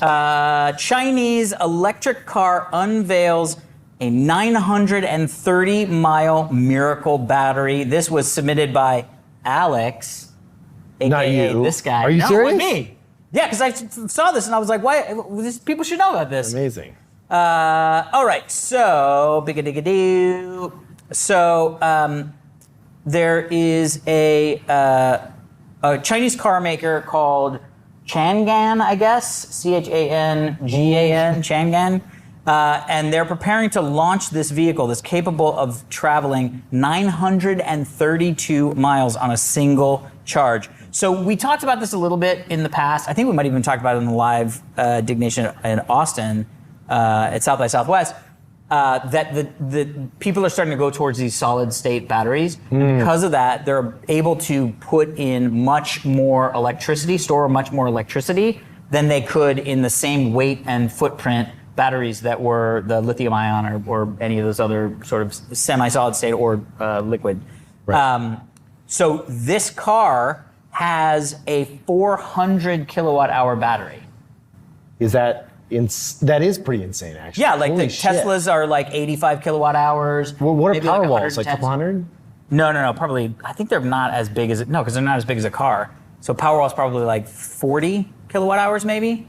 S1: Chinese electric car unveils a 930-mile miracle battery. This was submitted by Alex, aka
S2: Not you.
S1: this guy.
S2: Are you serious?
S1: With me. Yeah, because I saw this and I was like, why? People should know about this.
S2: Amazing.
S1: All right, so big-a-dig-a-doo. So there is a Chinese car maker called Changan, I guess, Changan, Changan. And they're preparing to launch this vehicle that's capable of traveling 932 miles on a single charge. So we talked about this a little bit in the past. I think we might even talk about it in the live Diggnation in Austin at South by Southwest. That the people are starting to go towards these solid state batteries. And because of that, they're able to put in much more electricity, store much more electricity than they could in the same weight and footprint batteries that were the lithium ion or any of those other sort of semi-solid state or liquid.
S2: Right.
S1: So this car has a 400 kilowatt hour battery.
S2: That is pretty insane, actually.
S1: Yeah, like
S2: Holy
S1: the
S2: shit.
S1: Teslas are like 85 kilowatt hours.
S2: Well, what are
S1: maybe
S2: power
S1: like
S2: walls? Like
S1: 110.
S2: 200?
S1: No, probably. I think they're not as big as because they're not as big as a car. So Powerwall's probably like 40 kilowatt hours, maybe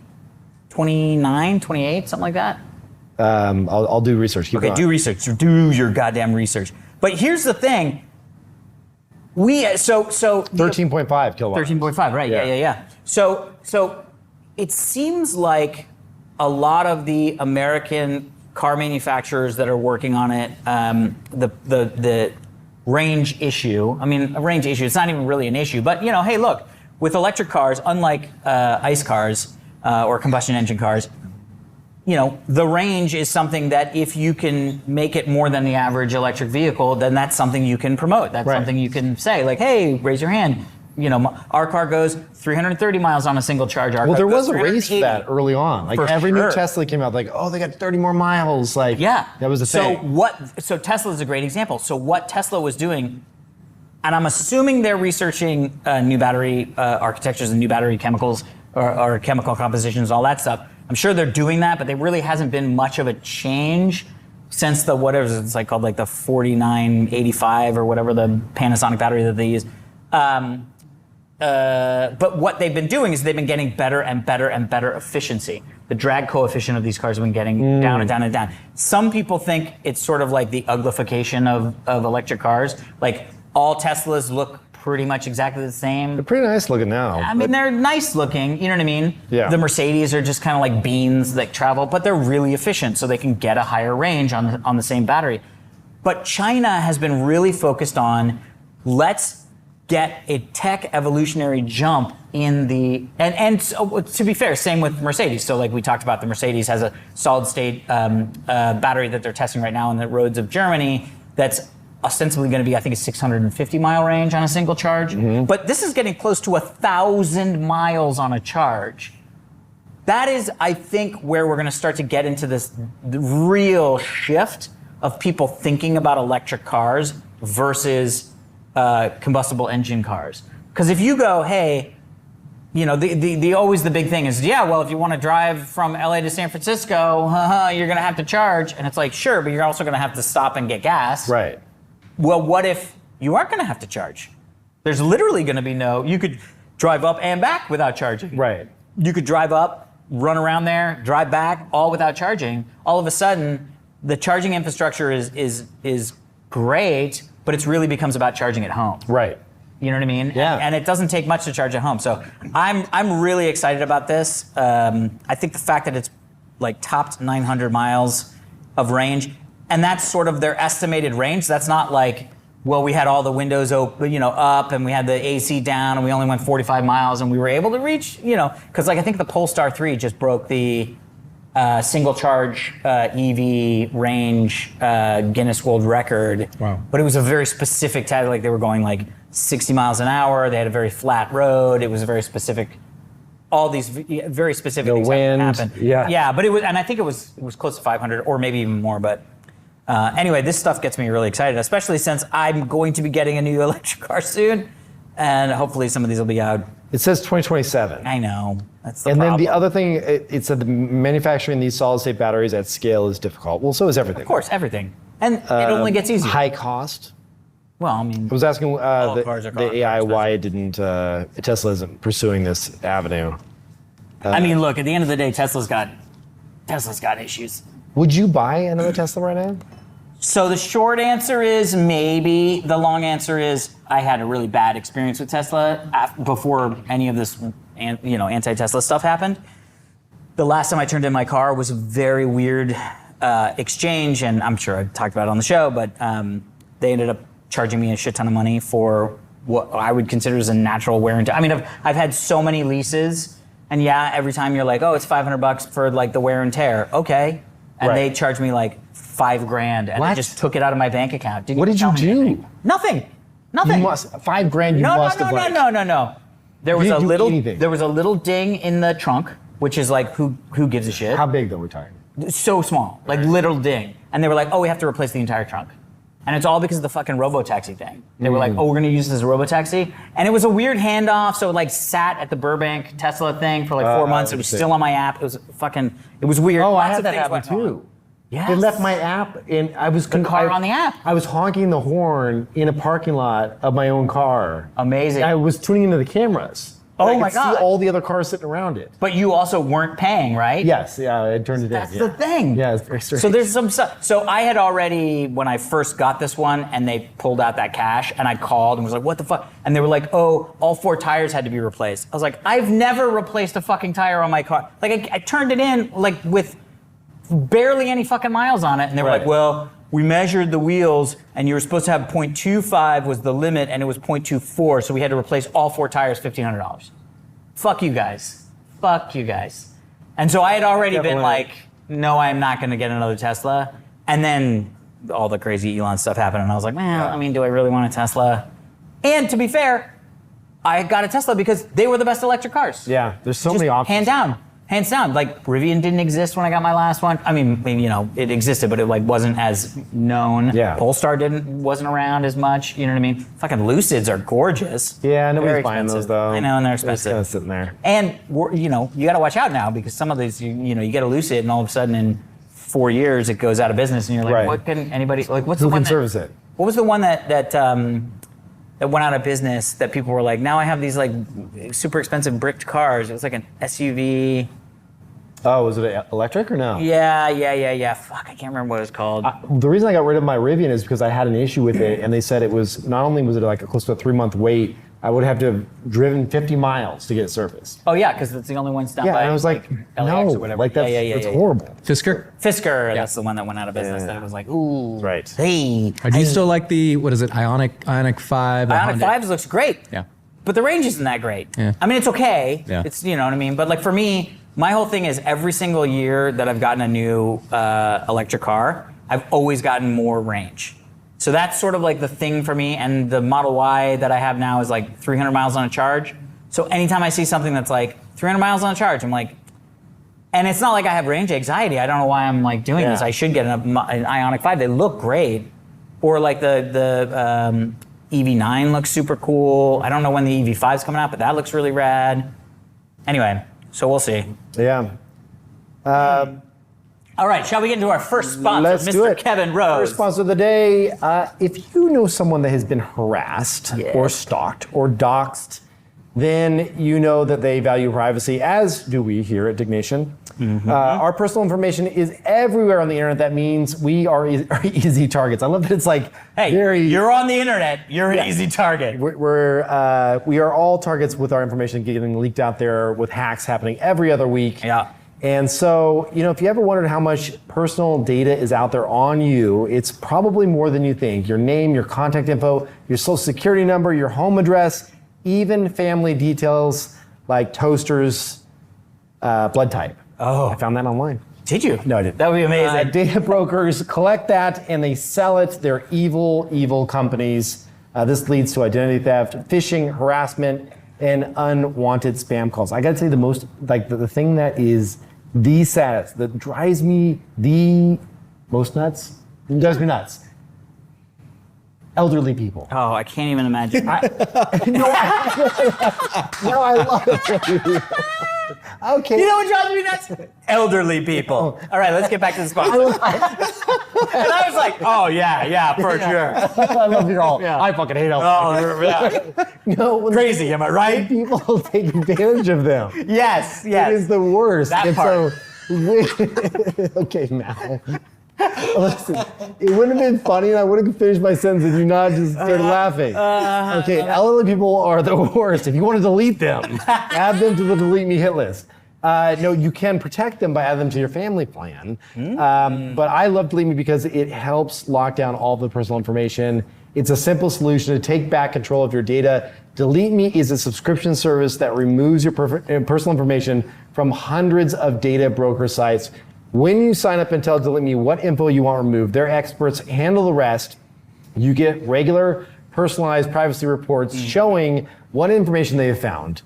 S1: 29, 28, something like that.
S2: I'll do research. Keep
S1: Okay,
S2: going.
S1: do research. Do your goddamn research. But here's the thing. So
S2: 13.5 kilowatts.
S1: 13.5, right? Yeah. So it seems like a lot of the American car manufacturers that are working on it, the range issue. I mean, a range issue. It's not even really an issue. But hey, look, with electric cars, unlike ICE cars or combustion engine cars, the range is something that if you can make it more than the average electric vehicle, then that's something you can promote. That's
S2: Right.
S1: something you can say, like, hey, raise your hand. Our car goes 330 miles on a single charge. Our
S2: Well,
S1: car
S2: there
S1: goes
S2: was a race for
S1: 380.
S2: that early on. Like
S1: For
S2: every
S1: sure.
S2: new Tesla came out, like, oh, they got 30 more miles. Like,
S1: Yeah.
S2: that was the thing.
S1: So Tesla is a great example. So what Tesla was doing, and I'm assuming they're researching new battery architectures and new battery chemicals or chemical compositions, all that stuff. I'm sure they're doing that, but there really hasn't been much of a change since the whatever it's like called, like the 4985 or whatever the Panasonic battery that they use. But what they've been doing is they've been getting better and better and better efficiency. The drag coefficient of these cars have been getting down and down and down. Some people think it's sort of like the uglification of electric cars. Like all Teslas look pretty much exactly the same.
S2: They're pretty nice looking now.
S1: I mean, they're nice looking, you know what I mean?
S2: Yeah.
S1: The Mercedes are just kind of like beans that travel, but they're really efficient, so they can get a higher range on the same battery. But China has been really focused on, let's get a tech evolutionary jump in the, and so, to be fair, same with Mercedes. So like we talked about, the Mercedes has a solid state battery that they're testing right now on the roads of Germany that's ostensibly going to be, I think, a 650 mile range on a single charge. But this is getting close to 1,000 miles on a charge. That is, I think, where we're going to start to get into this real shift of people thinking about electric cars versus combustible engine cars. Because if you go, hey, the always the big thing is, yeah, well, if you want to drive from LA to San Francisco, you're going to have to charge. And it's like, sure, but you're also going to have to stop and get gas.
S2: Right.
S1: Well, what if you aren't going to have to charge? There's literally going to be you could drive up and back without charging.
S2: Right.
S1: You could drive up, run around there, drive back, all without charging. All of a sudden, the charging infrastructure is great, but it really becomes about charging at home.
S2: Right.
S1: You know what I mean?
S2: Yeah.
S1: And it doesn't take much to charge at home. So I'm really excited about this. I think the fact that it's like topped 900 miles of range, and that's sort of their estimated range. That's not like, well, we had all the windows open, up, and we had the AC down, and we only went 45 miles, and we were able to reach, because like I think the Polestar 3 just broke the single charge EV range Guinness World Record.
S3: Wow.
S1: But it was a very specific tag. Like they were going like 60 miles an hour. They had a very flat road. It was a very specific. All these very specific
S2: The
S1: things
S2: wind,
S1: happened.
S2: yeah.
S1: Yeah, but it was, and I think it was close to 500 or maybe even more. But anyway, this stuff gets me really excited, especially since I'm going to be getting a new electric car soon, and hopefully some of these will be out.
S2: It says 2027.
S1: I know. That's the
S2: And
S1: problem.
S2: then the other thing, it said the manufacturing these solid state batteries at scale is difficult. Well, so is everything.
S1: Of course, everything. And it only gets easier.
S2: High cost.
S1: Well, I mean,
S2: I was asking
S1: cars are
S2: the AI
S1: cars,
S2: why it didn't, Tesla isn't pursuing this avenue.
S1: I mean, look, at the end of the day, Tesla's got issues.
S2: Would you buy another Tesla right now?
S1: So the short answer is maybe. The long answer is I had a really bad experience with Tesla before any of this, anti-Tesla stuff happened. The last time I turned in my car was a very weird exchange, and I'm sure I talked about it on the show, but they ended up charging me a shit ton of money for what I would consider as a natural wear and tear. I mean, I've had so many leases, and yeah, every time you're like, oh, it's $500 for like the wear and tear. Okay. And they charged me like $5,000, and I just took it out of my bank account.
S2: What did you do?
S1: Anything. Nothing.
S2: You must $5,000. You must have like.
S1: No. There was
S2: You
S1: a
S2: didn't do
S1: little.
S2: anything.
S1: There was a little ding in the trunk, which is like, who gives a shit?
S2: How big though? We're talking.
S1: So small, like little ding. And they were like, oh, we have to replace the entire trunk. And it's all because of the fucking robo-taxi thing. They were like, oh, we're gonna use this as a robo-taxi. And it was a weird handoff, so it like sat at the Burbank Tesla thing for like 4 months. It was still on my app. It was weird.
S2: Oh, I
S1: Lots
S2: had
S1: of
S2: that
S1: things
S2: happen
S1: went wrong.
S2: too.
S1: Yes.
S2: They left my app, and I was
S1: The car on the app.
S2: I was honking the horn in a parking lot of my own car.
S1: Amazing.
S2: I was tuning into the cameras.
S1: Oh
S2: I
S1: my
S2: could
S1: God.
S2: See all the other cars sitting around it.
S1: But you also weren't paying, right?
S2: Yes, yeah, I turned it
S1: That's
S2: in.
S1: the thing.
S2: Yeah, it's very strange.
S1: So there's some stuff. So I had already, when I first got this one and they pulled out that cash, and I called and was like, what the fuck? And they were like, oh, all 4 tires had to be replaced. I was like, I've never replaced a fucking tire on my car. Like I turned it in like with barely any fucking miles on it. And they were like, well, we measured the wheels and you were supposed to have 0.25 was the limit and it was 0.24. So we had to replace all 4 tires, $1,500. Fuck you guys. Fuck you guys. And so I had already been like, no, I'm not going to get another Tesla. And then all the crazy Elon stuff happened. And I was like, I mean, do I really want a Tesla? And to be fair, I got a Tesla because they were the best electric cars.
S2: Yeah, there's so
S1: Just
S2: many options.
S1: Hands down. Like Rivian didn't exist when I got my last one. I mean, it existed, but it like wasn't as known.
S2: Yeah.
S1: Polestar wasn't around as much. You know what I mean? Fucking Lucids are gorgeous.
S2: Yeah, nobody's
S1: Very
S2: buying
S1: expensive.
S2: those though.
S1: I know, and they're
S2: They're just
S1: expensive.
S2: kind of sitting there.
S1: And you got to watch out now because some of these, you get a Lucid, and all of a sudden in 4 years it goes out of business, and you're like,
S2: Right.
S1: what can anybody like? What's
S2: Who
S1: the one
S2: can service it?
S1: What was the one that went out of business that people were like, now I have these like super expensive bricked cars. It was like an SUV.
S2: Oh, was it electric or no?
S1: Yeah. Fuck, I can't remember what it was called.
S2: The reason I got rid of my Rivian is because I had an issue with it, and they said it was not only was it like close to a 3-month wait, I would have to have driven 50 miles to get it serviced.
S1: Oh yeah, because it's the only one down
S2: Yeah,
S1: by.
S2: and I was like,
S1: LAX
S2: no,
S1: or whatever.
S2: like that's it's horrible.
S3: Fisker?
S1: Fisker, that's the one that went out of business.
S2: Yeah.
S1: That was like, ooh.
S2: Right.
S1: Hey.
S3: Do you still like the, what is it, Ionic 5? the
S1: Ionic
S3: Honda?
S1: 5 looks great.
S3: Yeah.
S1: But the range isn't that great.
S3: Yeah.
S1: I mean, it's okay.
S3: Yeah.
S1: It's, you know what I mean? But like for me, my whole thing is every single year that I've gotten a new electric car, I've always gotten more range. So that's sort of like the thing for me. And the Model Y that I have now is like 300 miles on a charge. So anytime I see something that's like 300 miles on a charge, I'm like, and it's not like I have range anxiety. I don't know why I'm like doing this. I should get an Ionic 5. They look great. Or like the EV9 looks super cool. I don't know when the EV5's coming out, but that looks really rad. Anyway, so we'll see.
S2: Yeah.
S1: All right, shall we get into our first sponsor,
S2: Let's
S1: Mr.
S2: do it.
S1: Kevin Rose?
S2: First sponsor of the day. If you know someone that has been harassed or stalked or doxxed, then you know that they value privacy, as do we here at Diggnation. Our personal information is everywhere on the internet. That means we are easy targets. I love that it's like
S1: you're on the internet. You're an easy target.
S2: We are all targets with our information getting leaked out there with hacks happening every other week.
S1: Yeah.
S2: And so, if you ever wondered how much personal data is out there on you, it's probably more than you think. Your name, your contact info, your social security number, your home address, even family details like toasters, blood type. Oh. I found that online.
S1: Did you?
S2: No, I didn't.
S1: That would be amazing.
S2: Data brokers collect that and they sell it. They're evil, evil companies. This leads to identity theft, phishing, harassment, and unwanted spam calls. I gotta say the thing that is the saddest, that drives me the most nuts, elderly people.
S1: Oh, I can't even imagine.
S2: I love it. Okay.
S1: You know what drives me nuts? Elderly people. All right, let's get back to the sponsor. And I was like, oh, yeah, for sure.
S2: I love you all. Yeah. I fucking hate elderly.
S1: Oh, yeah.
S2: No,
S1: Crazy, am I right?
S2: People take advantage of them.
S1: Yes.
S2: It is the worst.
S1: That
S2: and
S1: part.
S2: so Okay, Mal. Listen, it wouldn't have been funny and I would have finished my sentence if you not just started laughing. Okay, elderly people are the worst. If you want to delete them, add them to the delete me hit list. No, you can protect them by adding them to your family plan. But I love Delete Me because it helps lock down all the personal information. It's a simple solution to take back control of your data. Delete Me is a subscription service that removes your personal information from hundreds of data broker sites. When you sign up and tell Delete Me what info you want removed, their experts handle the rest. You get regular, personalized privacy reports showing what information they have found,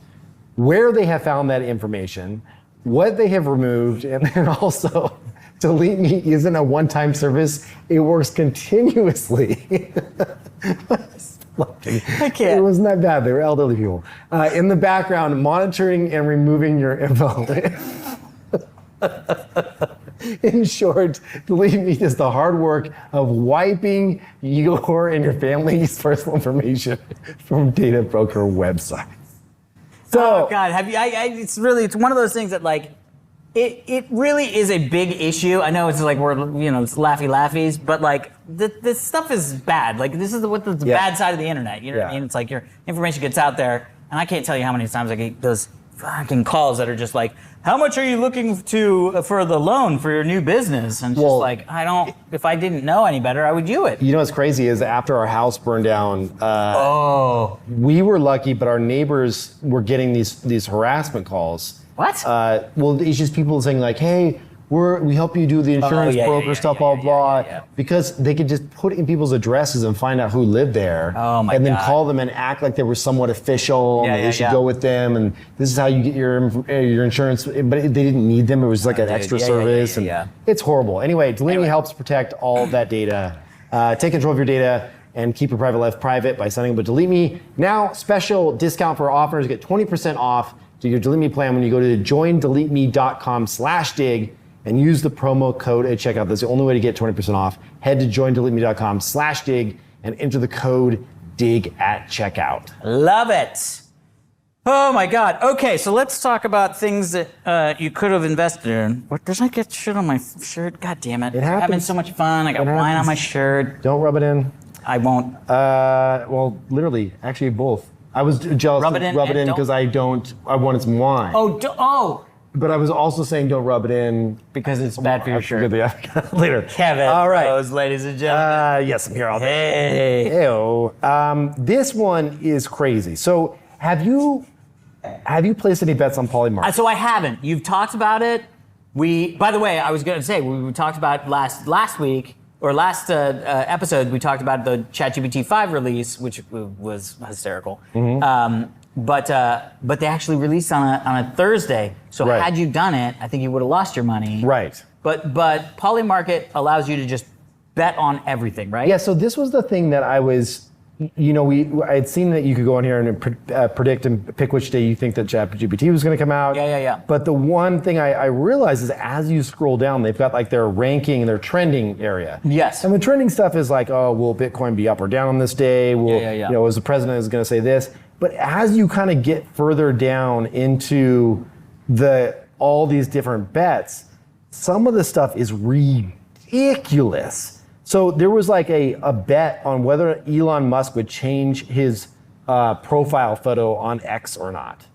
S2: where they have found that information, what they have removed, and then also Delete Me isn't a one-time service. It works continuously.
S1: I can't.
S2: It wasn't that bad. They were elderly people. In the background, monitoring and removing your info. In short, Delete Me does the hard work of wiping your and your family's personal information from data broker websites. So,
S1: Oh God, have you? It's one of those things that like, it really is a big issue. I know it's like it's laughies, but like this stuff is bad. Like this is the bad side of the internet. You know what I mean? It's like your information gets out there, and I can't tell you how many times I get those fucking calls that are just like, how much are you looking to for the loan for your new business? And just like, if I didn't know any better, I would do it.
S2: You know what's crazy is after our house burned down, we were lucky, but our neighbors were getting these harassment calls.
S1: What?
S2: Well, it's just people saying like, hey, we help you do the insurance broker stuff, blah, blah. Because they could just put in people's addresses and find out who lived there.
S1: Oh my
S2: and then
S1: God.
S2: call them and act like they were somewhat official. And they should go with them. And this is how you get your insurance. But they didn't need them. It was like an extra service. And it's horrible. Anyway, Delete Me helps protect all of that data. Take control of your data and keep your private life private by signing up with Delete Me. Now, special discount for offers. Get 20% off to your Delete Me plan when you go to joindeleteme.com/dig and use the promo code at checkout. That's the only way to get 20% off. Head to joindeleteme.com/dig and enter the code DIG at checkout.
S1: Love it. Oh my God. Okay, so let's talk about things that you could have invested in. What, does I get shit on my shirt? God damn it.
S2: It happens.
S1: Having so much fun. I got wine on my shirt.
S2: Don't rub it in.
S1: I won't.
S2: Well, literally, actually both. I was jealous
S1: Rub
S2: to
S1: it in
S2: rub it
S1: and
S2: in because I wanted some wine.
S1: Oh.
S2: But I was also saying don't rub it in.
S1: Because it's bad for your shirt.
S2: Later.
S1: Kevin.
S2: All right.
S1: Rose, ladies and gentlemen.
S2: Yes, I'm here all day.
S1: Hey.
S2: Ew. This one is crazy. So have you placed any bets on Polymarket?
S1: So I haven't. You've talked about it. By the way, I was going to say, we talked about last week, or last episode, we talked about the ChatGPT 5 release, which was hysterical.
S2: Mm-hmm.
S1: But they actually released on a Thursday. So had you done it, I think you would have lost your money.
S2: Right.
S1: But Polymarket allows you to just bet on everything, right?
S2: Yeah, so this was the thing that I was, I had seen that you could go on here and predict and pick which day you think that ChatGPT was going to come out.
S1: Yeah.
S2: But the one thing I realized is as you scroll down, they've got like their ranking, their trending area.
S1: Yes.
S2: And the trending stuff is like, oh, will Bitcoin be up or down on this day? Is the president is going to say this? But as you kind of get further down into all these different bets, some of the stuff is ridiculous. So there was like a bet on whether Elon Musk would change his profile photo on X or not.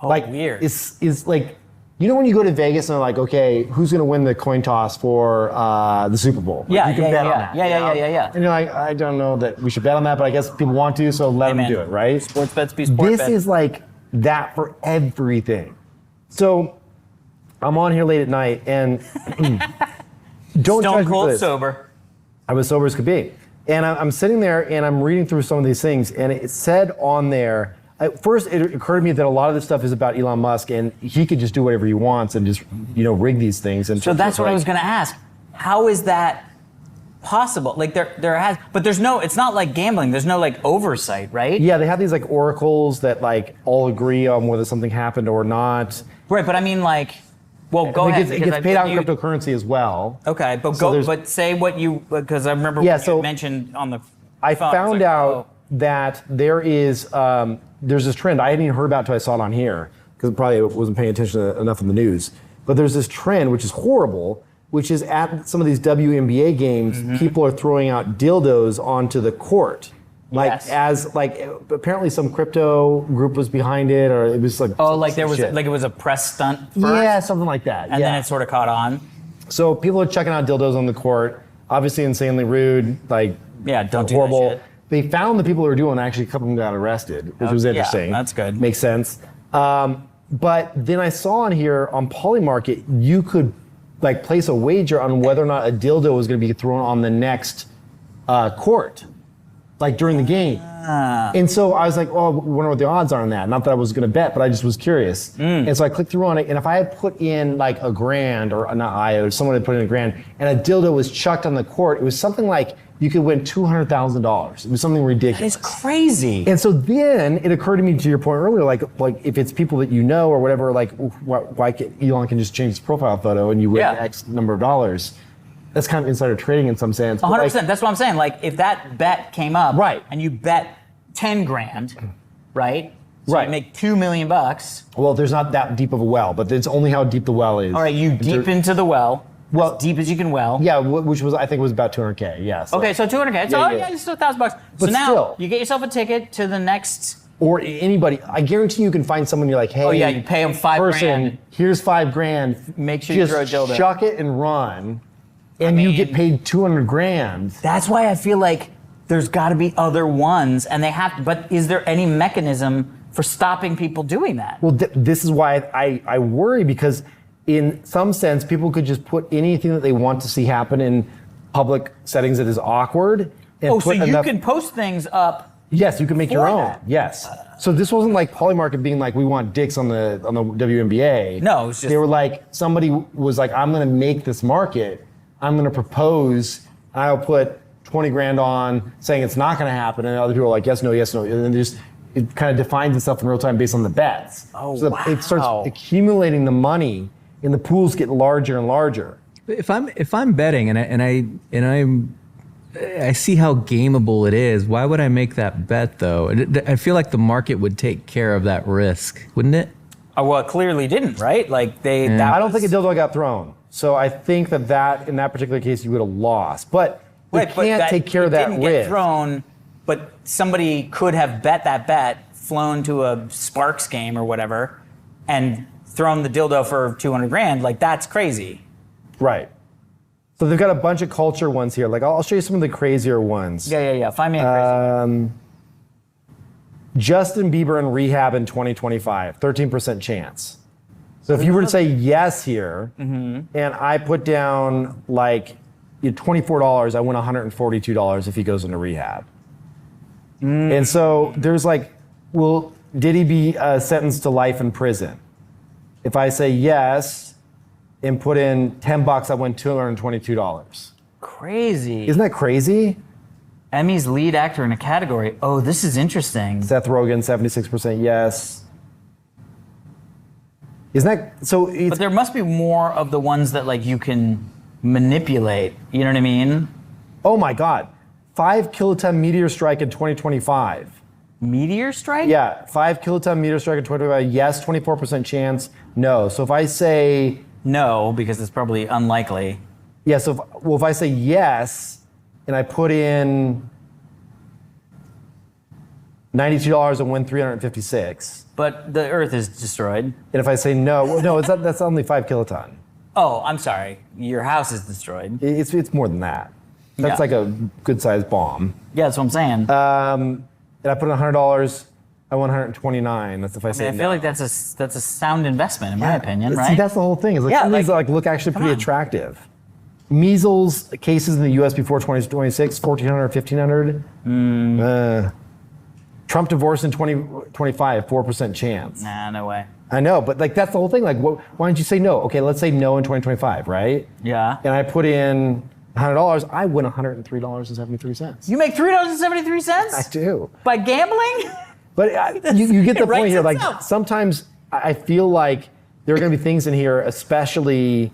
S1: Oh,
S2: like,
S1: weird.
S2: It's like, when you go to Vegas and they're like, okay, who's going to win the coin toss for the Super Bowl? Like, you can bet on that.
S1: Yeah.
S2: And you're like, I don't know that we should bet on that, but I guess people want to, so let them do it, right?
S1: Sports bets be sports bets.
S2: This is like that for everything. So I'm on here late at night and don't judge me
S1: Stone
S2: for
S1: cold
S2: this.
S1: sober.
S2: I was sober as could be. And I'm sitting there and I'm reading through some of these things and it said on there, at first it occurred to me that a lot of this stuff is about Elon Musk and he could just do whatever he wants and just, rig these things. And
S1: So that's what I was going to ask. How is that possible? Like but there's no, it's not like gambling. There's no like oversight, right?
S2: Yeah, they have these like oracles that like all agree on whether something happened or not.
S1: Right, but I mean like, well, go ahead.
S2: It gets paid out in cryptocurrency as well.
S1: Okay, but but say what because I remember you mentioned on the
S2: I
S1: phone.
S2: found out that there is, there's this trend I hadn't even heard about until I saw it on here, because probably I wasn't paying attention enough in the news. But there's this trend, which is horrible, which is at some of these WNBA games, people are throwing out dildos onto the court. Apparently some crypto group was behind it, or it was like
S1: it was a press stunt first,
S2: yeah, something like that,
S1: and then it sort of caught on.
S2: So people are checking out dildos on the court, obviously insanely rude, don't
S1: do
S2: horrible.
S1: that shit.
S2: They found the people who were doing it, actually a couple of them got arrested, which was interesting.
S1: That's good.
S2: Makes sense. But then I saw on here on Polymarket, you could place a wager on whether or not a dildo was going to be thrown on the next court, during the game. And so I was like, I wonder what the odds are on that. Not that I was going to bet, but I just was curious. And so I clicked through on it, and if I had put in $1,000, or not I, or someone had put in $1,000, and a dildo was chucked on the court, it was something like you could win $200,000. It was something ridiculous.
S1: That is crazy.
S2: And so then it occurred to me, to your point earlier, like if it's people that you know or whatever, why Elon can just change his profile photo and you win X number of dollars. That's kind of insider trading in some sense.
S1: 100%. That's what I'm saying. If that bet came up,
S2: right,
S1: and you bet $10,000, right? So
S2: right.
S1: You make $2 million.
S2: Well, there's not that deep of a well, but it's only how deep the well is.
S1: All right, you deep into the well.
S2: Well,
S1: as deep as you can well.
S2: Yeah, which I think was about $200K. Yeah. So.
S1: Okay, so $200K. So it's still $1,000.
S2: But
S1: so now
S2: still,
S1: you get yourself a ticket to the next.
S2: Or anybody, I guarantee you can find someone you're like, hey,
S1: you pay them $5,000.
S2: Here's $5,000.
S1: Make sure you throw a dildo.
S2: Chuck it and run, and you get paid $200,000.
S1: That's why I feel like there's got to be other ones, and they have. But is there any mechanism for stopping people doing that?
S2: Well, this is why I worry, because in some sense, people could just put anything that they want to see happen in public settings that is awkward. And
S1: so you can post things up.
S2: Yes, you can make your own. Yes. So this wasn't like Polymarket being like, we want dicks on the WNBA.
S1: No, it was just.
S2: They were like, somebody was like, I'm going to make this market. I'm going to propose. I'll put $20,000 on, saying it's not going to happen, and other people are like, yes, no, and then it kind of defines itself in real time based on the bets. So it starts accumulating the money, and the pools get larger and larger.
S3: If I'm betting and I see how gameable it is, why would I make that bet though? I feel like the market would take care of that risk, wouldn't it?
S1: Well, it clearly didn't, right? I
S2: don't think a dildo got thrown. So I think that in that particular case you would have lost. But you can't take care of that risk. It didn't get
S1: thrown, but somebody could have bet that bet, flown to a Sparks game or whatever, and thrown the dildo for $200,000. That's crazy.
S2: Right. So they've got a bunch of culture ones here. I'll show you some of the crazier ones.
S1: Yeah. Find me a crazy one.
S2: Justin Bieber in rehab in 2025, 13% chance. So if you were to say yes here, and I put down $24, I win $142 if he goes into rehab. And so there's did he be sentenced to life in prison? If I say yes and put in $10, I win $222.
S1: Crazy.
S2: Isn't that crazy?
S1: Emmy's lead actor in a category. Oh, this is interesting.
S2: Seth Rogen, 76% yes. Isn't that so?
S1: But there must be more of the ones that you can manipulate. You know what I mean?
S2: Oh my God, 5 kiloton meteor strike in 2025.
S1: Meteor strike?
S2: Yeah, 5 kiloton meteor strike in 2025. Yes, 24% chance. No. So if I say
S1: no, because it's probably unlikely.
S2: Yeah. So if I say yes, and I put in $92 and win $356.
S1: But the Earth is destroyed.
S2: And if I say no, that's only 5 kiloton.
S1: Oh, I'm sorry. Your house is destroyed.
S2: It's more than that. That's like a good-sized bomb.
S1: Yeah, that's what I'm saying.
S2: And I put in $100. I won $129. That's if I say
S1: I feel like that's a sound investment, in my opinion, right?
S2: See, that's the whole thing. It's some of these look actually pretty attractive. Measles cases in the U.S. before 2026, 1,400, 1,500. Trump divorce in 2025, 4% chance.
S1: Nah, no way.
S2: I know, but that's the whole thing. Why don't you say no? Okay, let's say no in 2025, right?
S1: Yeah.
S2: And I put in $100, I win $103.73.
S1: You make $3.73?
S2: I do.
S1: By gambling?
S2: But you get the point here.
S1: Itself.
S2: Sometimes I feel like there are going to be things in here, especially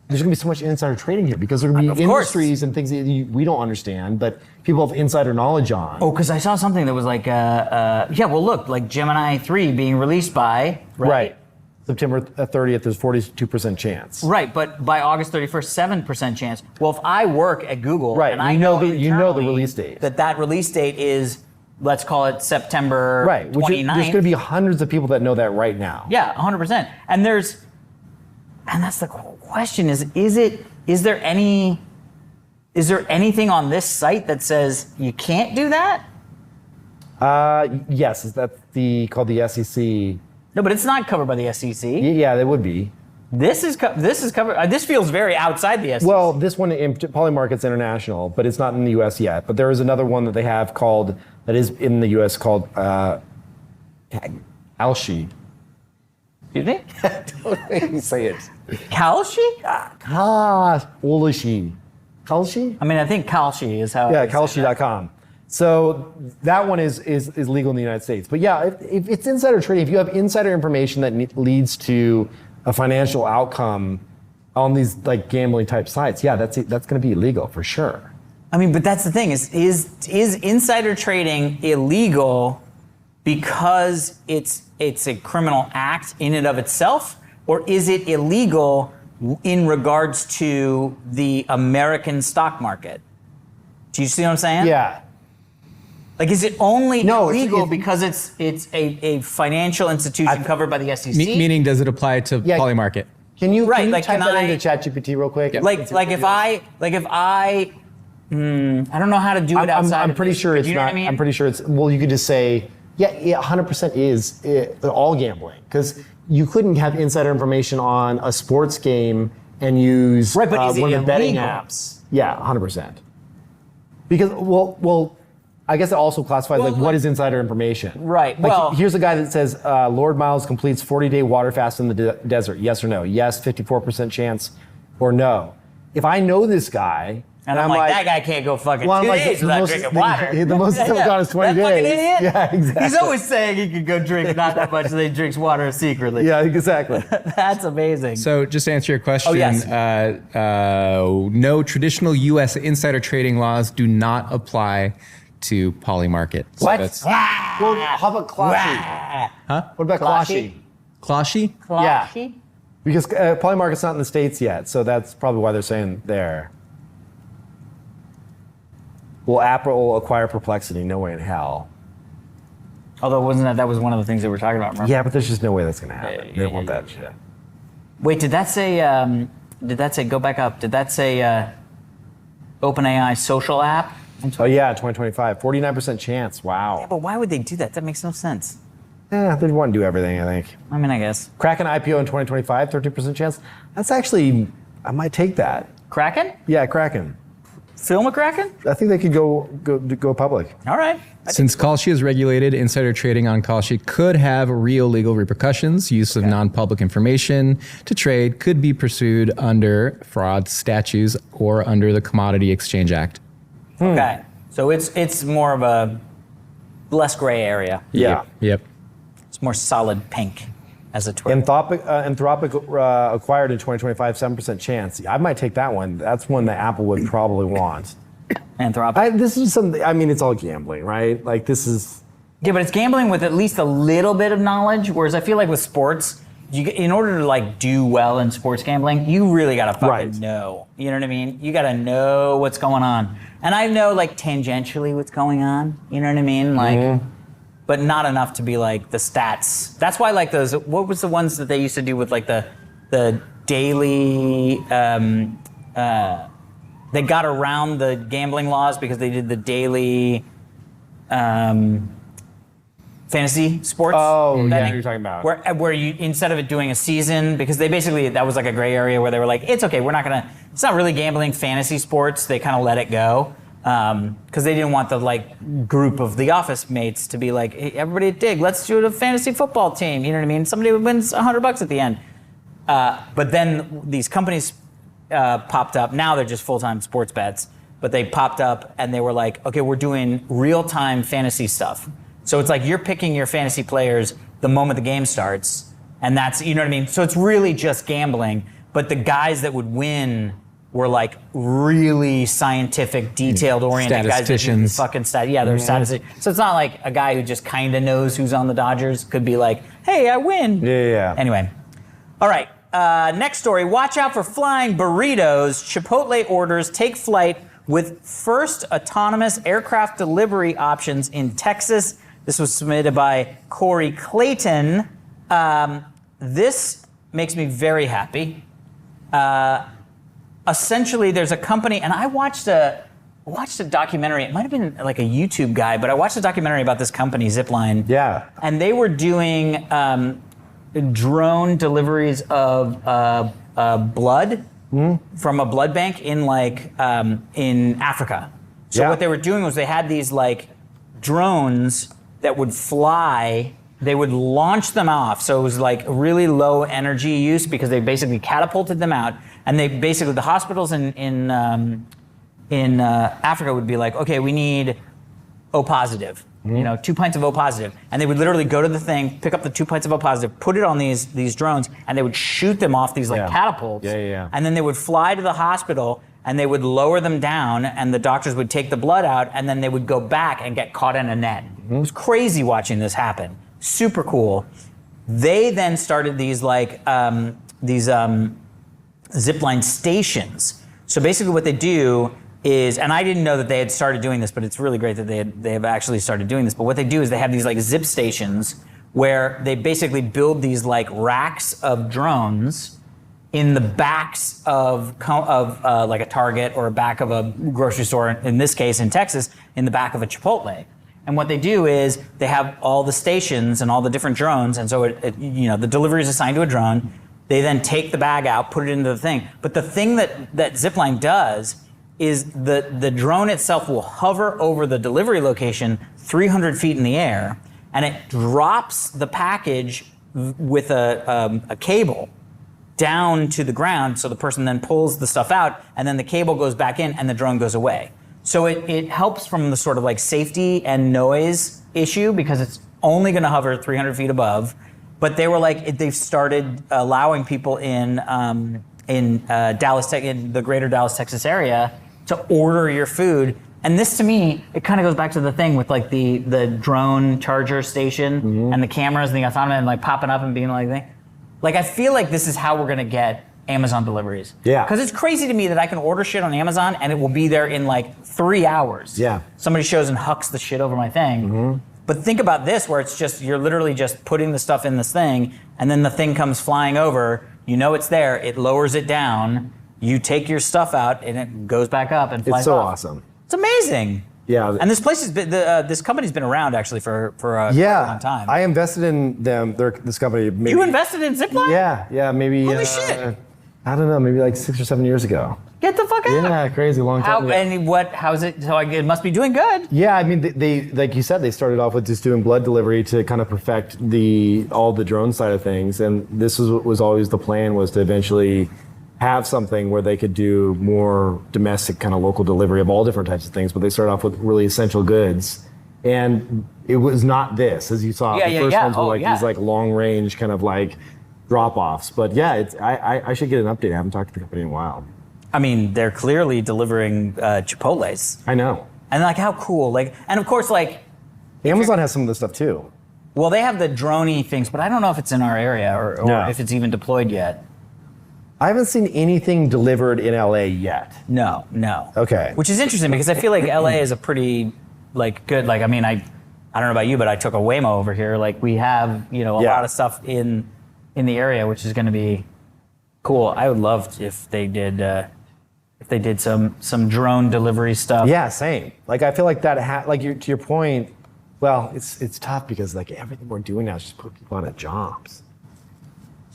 S2: there's going to be so much insider trading here because there are going to be industries and things that we don't understand, but people have insider knowledge on.
S1: Oh, because I saw something that was look, like Gemini 3 being released by, right?
S2: September 30th, there's 42% chance.
S1: Right, but by August 31st, 7% chance. Well, if I work at Google,
S2: Right,
S1: and I
S2: you know the
S1: internally
S2: release date.
S1: that release date is, let's call it September
S2: Right, which
S1: 29th.
S2: there's going to be hundreds of people that know that right now.
S1: Yeah, 100%. And that's the question: is there anything on this site that says you can't do that?
S2: Yes, that's called the SEC.
S1: No, but it's not covered by the SEC.
S2: Yeah, they would be.
S1: This is covered. This feels very outside the SEC.
S2: Well, this one in Polymarket's international, but it's not in the U.S. yet. But there is another one that they have that is in the U.S. called Alshi.
S1: Excuse me?
S2: Don't make me say it.
S1: Kalshi?
S2: Kalshi. Kalshi?
S1: I mean, I think Kalshi is how.
S2: Yeah, Kalshi.com. So that one is legal in the United States. But yeah, if it's insider trading, if you have insider information that leads to a financial outcome on these like gambling type sites, yeah, that's going to be illegal for sure.
S1: I mean, but that's the thing: is insider trading illegal because it's a criminal act in and of itself, or is it illegal in regards to the American stock market? Do you see what I'm saying?
S2: Yeah.
S1: Like, is it only illegal
S2: it's
S1: because it's a financial institution covered by the SEC?
S3: Meaning, does it apply to Polymarket?
S2: Can you
S1: Right, like,
S2: type
S1: can
S2: that
S1: I-
S2: into ChatGPT real quick?
S1: Like if I I don't know how to do it outside.
S2: I'm
S1: of
S2: pretty
S1: this,
S2: sure
S1: but
S2: it's
S1: you know
S2: not.
S1: what I mean?
S2: I'm pretty sure it's. Well, you could just say, yeah, 100% is all gambling, because you couldn't have insider information on a sports game and use
S1: Right, but is it
S2: one of the betting
S1: illegal?
S2: apps. Yeah, 100%. Because well, I guess it also classifies
S1: Well,
S2: like what is insider information.
S1: Right,
S2: Like,
S1: well-
S2: here's a guy that says Lord Miles completes 40-day water fast in the desert. Yes or no? Yes, 54% chance, or no. If I know this guy.
S1: And I'm like, that guy can't go fucking
S2: Well, I'm
S1: 2
S2: like,
S1: days
S2: the
S1: without
S2: most-
S1: drinking water.
S2: the most he's ever gone is 20
S1: that fucking
S2: days.
S1: idiot?
S2: Yeah, exactly.
S1: He's always saying he could go drink not that much, so he drinks water secretly.
S2: Yeah, exactly.
S1: That's amazing.
S3: So just to answer your question,
S1: Oh, yes.
S3: No, traditional U.S. insider trading laws do not apply to Polymarket. So
S1: What?
S3: that's-
S2: Well, how about Closhy?
S3: Huh?
S2: What about
S1: Closhy?
S2: Closhy?
S3: Closhy?
S2: Yeah.
S1: Closhy?
S2: Because Polymarket's not in the States yet, so that's probably why they're saying there. Will Apple acquire Perplexity? No way in hell.
S1: Although that was one of the things that we're talking about, remember?
S2: Yeah, but there's just no way that's going to happen. They don't want that shit.
S1: Wait, did that say, go back up, did that say OpenAI social app?
S2: Oh yeah, 2025, 49% chance. Wow.
S1: But why would they do that? That makes no sense.
S2: Yeah, they want to do everything, I think.
S1: I mean, I guess.
S2: Kraken IPO in 2025, 13% chance. That's actually, I might take that.
S1: Kraken?
S2: Yeah, Kraken.
S1: Film a Kraken?
S2: I think they could go public.
S1: All right.
S3: Since Kalshi is regulated, insider trading on Kalshi could have real legal repercussions. Use of non-public information to trade could be pursued under fraud statutes or under the Commodity Exchange Act.
S1: Okay. So it's more of a less gray area.
S2: Yeah.
S3: Yep.
S1: It's more solid pink as a Twitter.
S2: Anthropic acquired in 2025, 7% chance. I might take that one. That's one that Apple would probably want.
S1: Anthropic.
S2: This is something, I mean, it's all gambling, right? Like, this is.
S1: Yeah, but it's gambling with at least a little bit of knowledge, whereas I feel like with sports, in order to like do well in sports gambling, you really gotta fucking know. You know what I mean? You gotta know what's going on. And I know like tangentially what's going on. You know what I mean? Like, but not enough to be like the stats. That's why like those. What was the ones that they used to do with like the daily? They got around the gambling laws because they did the daily. Fantasy sports.
S2: Oh, yeah,
S1: betting,
S2: what you're talking about.
S1: Where you, instead of it doing a season, because they basically, that was like a gray area where they were like, it's okay, it's not really gambling fantasy sports. They kind of let it go. Because they didn't want the like group of the office mates to be like, hey, everybody at Digg, let's do a fantasy football team. You know what I mean? Somebody wins $100 at the end. But then these companies popped up. Now they're just full-time sports bets. But they popped up and they were like, okay, we're doing real-time fantasy stuff. So it's like you're picking your fantasy players the moment the game starts. And that's, you know what I mean? So it's really just gambling. But the guys that would win were like really scientific, detailed-oriented guys.
S3: Statisticians.
S1: Fucking yeah, they're statisticians. So it's not like a guy who just kind of knows who's on the Dodgers could be like, hey, I win.
S2: Yeah.
S1: Anyway, All right. Next story. Watch out for flying burritos. Chipotle orders take flight with first autonomous aircraft delivery options in Texas. This was submitted by Corey Clayton. This makes me very happy. Essentially, there's a company, and I watched a documentary. It might have been like a YouTube guy, but I watched a documentary about this company, Zipline.
S2: Yeah.
S1: And they were doing drone deliveries of blood from a blood bank in in Africa. So
S2: Yeah.
S1: what they were doing was they had these like drones that would fly. They would launch them off. So it was like really low energy use because they basically catapulted them out. And they basically, the hospitals in Africa would be like, okay, we need O positive. 2 pints of O positive. And they would literally go to the thing, pick up the 2 pints of O positive, put it on these drones, and they would shoot them off these catapults.
S2: Yeah.
S1: And then they would fly to the hospital and they would lower them down and the doctors would take the blood out and then they would go back and get caught in a net. It was crazy watching this happen. Super cool. They then started these zipline stations. So basically what they do is, and I didn't know that they had started doing this, but it's really great that they have actually started doing this. But what they do is they have these like zip stations where they basically build these like racks of drones in the backs of like a Target or a back of a grocery store, in this case in Texas, in the back of a Chipotle. And what they do is they have all the stations and all the different drones, and so the delivery is assigned to a drone. They then take the bag out, put it into the thing. But the thing that Zipline does is the drone itself will hover over the delivery location 300 feet in the air, and it drops the package with a cable down to the ground, so the person then pulls the stuff out, and then the cable goes back in, and the drone goes away. So it helps from the sort of like safety and noise issue because it's only going to hover 300 feet above. But they were like, they've started allowing people in Dallas, in the greater Dallas, Texas area to order your food. And this to me, it kind of goes back to the thing with like the drone charger station and the cameras and the autonomous and like popping up and being like, I feel like this is how we're going to get Amazon deliveries.
S2: Yeah.
S1: Because it's crazy to me that I can order shit on Amazon and it will be there in like 3 hours.
S2: Yeah.
S1: Somebody shows and hucks the shit over my thing. But think about this, where it's just, you're literally just putting the stuff in this thing, and then the thing comes flying over, you know it's there, it lowers it down, you take your stuff out, and it goes back up and flies
S2: It's so
S1: off.
S2: awesome.
S1: It's amazing.
S2: Yeah.
S1: And this place has been, this company's been around actually for a long time.
S2: I invested in them. This company. Maybe,
S1: You invested in Zipline?
S2: Yeah, maybe.
S1: Holy shit.
S2: I don't know, maybe like 6 or 7 years ago.
S1: Get the fuck out.
S2: Yeah, crazy, long time.
S1: How's it, so it must be doing good.
S2: Yeah, I mean, they like you said, they started off with just doing blood delivery to kind of perfect all the drone side of things, and this was always the plan, was to eventually have something where they could do more domestic kind of local delivery of all different types of things, but they started off with really essential goods, and it was not this, as you saw. The first ones were these like long range kind of like drop-offs, but yeah, I should get an update. I haven't talked to the company in a while.
S1: I mean, they're clearly delivering Chipotles.
S2: I know.
S1: And like, how cool. Like, and of course, like,
S2: Amazon has some of this stuff too.
S1: well, they have the drone-y things, but I don't know if it's in our area or
S2: No.
S1: if it's even deployed yet.
S2: I haven't seen anything delivered in LA yet.
S1: No.
S2: Okay.
S1: Which is interesting because I feel like LA is a pretty, like, good, like, I mean, I don't know about you, but I took a Waymo over here. Like, we have, a lot of stuff in the area, which is going to be cool. I would love if they did some drone delivery stuff.
S2: Yeah, same. Like, I feel like that, to your point, well, it's tough because like everything we're doing now is just put people out of jobs.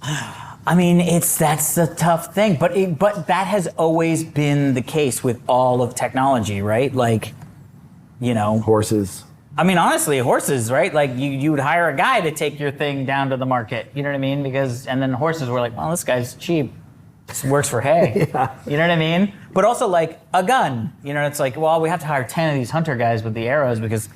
S1: I mean, that's the tough thing, but that has always been the case with all of technology, right? Like,
S2: Horses.
S1: I mean, honestly, horses, right? Like, you would hire a guy to take your thing down to the market. You know what I mean? And then horses were like, well, this guy's cheap. This works for hay.
S2: Yeah.
S1: You know what I mean? But also, like, a gun. It's like, well, we have to hire 10 of these hunter guys with the arrows because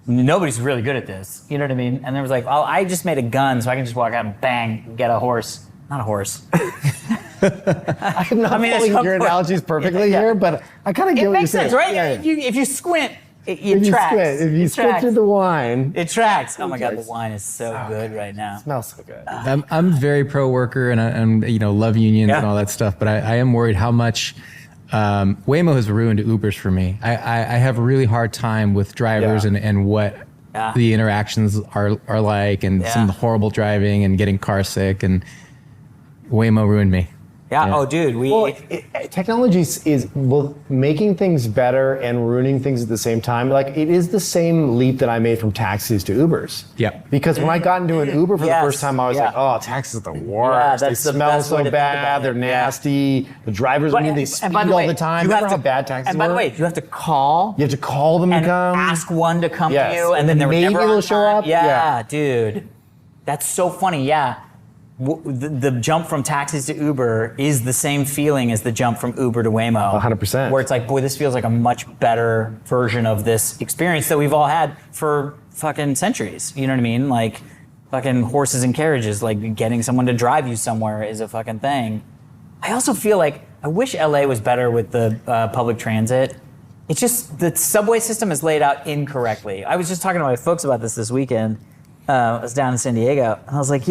S1: nobody's really good at this. You know what I mean? And there was like, well, I just made a gun, so I can just walk out and bang, get a horse. Not a horse.
S2: I'm not following your analogies perfectly here, but I kind of get
S1: It
S2: what you're
S1: makes
S2: saying.
S1: sense, right?
S2: Yeah.
S1: If you squint, It tracks.
S2: If you
S1: It
S2: spit
S1: tracks.
S2: through the wine,
S1: It tracks. Oh my God, the
S2: tracks.
S1: wine is so good right now.
S2: it smells so good.
S3: I'm very pro worker and I'm love unions
S1: Yeah.
S3: and all that stuff, but I am worried how much Waymo has ruined Ubers for me. I have a really hard time with drivers
S2: Yeah.
S3: and what
S1: Yeah.
S3: the interactions are like, and some of the horrible driving and getting car sick, and Waymo ruined me.
S1: Yeah.
S3: Yeah.
S1: Oh, dude.
S2: Well, technology is both making things better and ruining things at the same time. Like, it is the same leap that I made from taxis to Ubers.
S3: Yep.
S2: Because when I got into an Uber for
S1: Yes,
S2: the first time, I was
S1: yeah.
S2: like, oh, taxis are the worst.
S1: that's
S2: they
S1: the
S2: smell
S1: best way
S2: so
S1: to think about
S2: bad.
S1: it.
S2: They're
S1: Yeah.
S2: nasty. The drivers, they speed
S1: by the
S2: all
S1: way,
S2: the time.
S1: you
S2: Remember
S1: have
S2: how bad taxis
S1: And by the
S2: were?
S1: way, you have to call.
S2: You have to call them
S1: and
S2: to come.
S1: ask one to come
S2: Yes.
S1: to you, and
S2: And
S1: then
S2: then
S1: they were
S2: maybe
S1: never on
S2: they'll show
S1: time.
S2: up.
S1: Yeah,
S2: Yeah.
S1: dude, that's so funny. Yeah, the jump from taxis to Uber is the same feeling as the jump from Uber to Waymo.
S2: 100%.
S1: Where it's like, boy, this feels like a much better version of this experience that we've all had for fucking centuries. You know what I mean? Like, fucking horses and carriages. Like, getting someone to drive you somewhere is a fucking thing. I also feel like I wish LA was better with the public transit. It's just the subway system is laid out incorrectly. I was just talking to my folks about this weekend. I was down in San Diego, and I was like,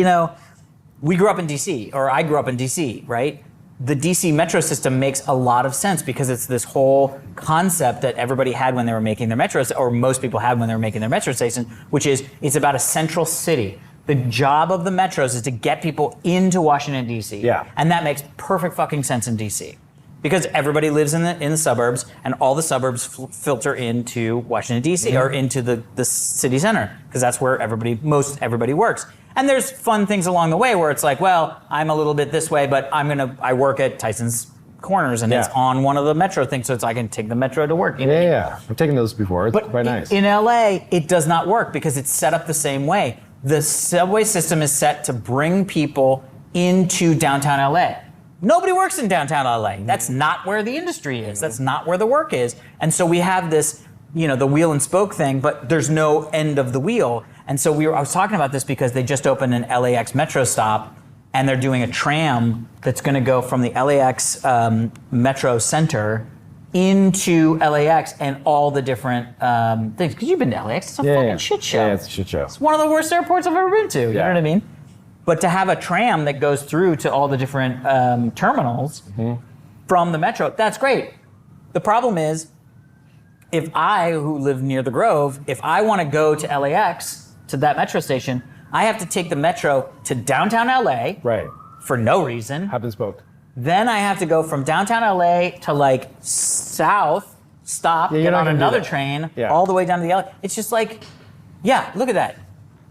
S1: we grew up in DC, or I grew up in DC, right? The DC metro system makes a lot of sense because it's this whole concept that everybody had when they were making their metros, or most people had when they were making their metro station, which is it's about a central city. The job of the metros is to get people into Washington, DC.
S2: Yeah.
S1: And that makes perfect fucking sense in DC. Because everybody lives in the suburbs, and all the suburbs filter into Washington, D.C., or into the city center, because that's where most everybody works. And there's fun things along the way where it's like, well, I'm a little bit this way, but I work at Tyson's Corners, and it's
S2: Yeah.
S1: on one of the metro things, so I can take the metro to work.
S2: Yeah. I've taken those before. It's
S1: But
S2: quite nice.
S1: in LA, it does not work because it's set up the same way. The subway system is set to bring people into downtown LA. Nobody works in downtown LA. That's not where the industry is. That's not where the work is. And so we have this, the wheel and spoke thing, but there's no end of the wheel. And so I was talking about this because they just opened an LAX metro stop, and they're doing a tram that's going to go from the LAX metro center into LAX and all the different things. Because you've been to LAX, it's a fucking shit show.
S2: Yeah, it's a shit show.
S1: It's one of the worst airports I've ever been to. You know what I mean? But to have a tram that goes through to all the different terminals from the metro, that's great. The problem is, if I, who live near the Grove, if I want to go to LAX, to that metro station, I have to take the metro to downtown LA
S2: Right.
S1: for no reason.
S2: Hub and spoke.
S1: Then I have to go from downtown LA to like south, stop,
S2: Yeah, you're
S1: get
S2: not
S1: on
S2: gonna do
S1: another
S2: that.
S1: train,
S2: Yeah.
S1: all the way down to the LA. It's just like, yeah, look at that.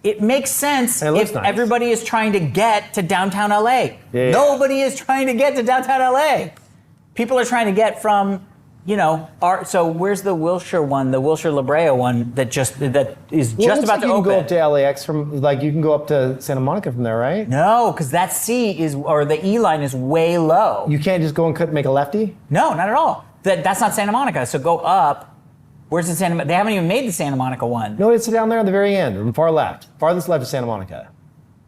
S1: It makes sense
S2: And it looks
S1: if
S2: nice.
S1: everybody is trying to get to downtown LA.
S2: Yeah.
S1: Nobody is trying to get to downtown LA. People are trying to get from, so where's the Wilshire one, the Wilshire La Brea one that is
S2: Well,
S1: just
S2: it looks
S1: about
S2: like
S1: to
S2: you can
S1: open?
S2: go up to LAX from, you can go up to Santa Monica from there, right?
S1: No, because that the E line is way low.
S2: You can't just go and make a lefty?
S1: No, not at all. That's not Santa Monica. So go up. Where's the Santa? They haven't even made the Santa Monica one.
S2: No, it's down there on the very end, on the far left. Farthest left is Santa Monica.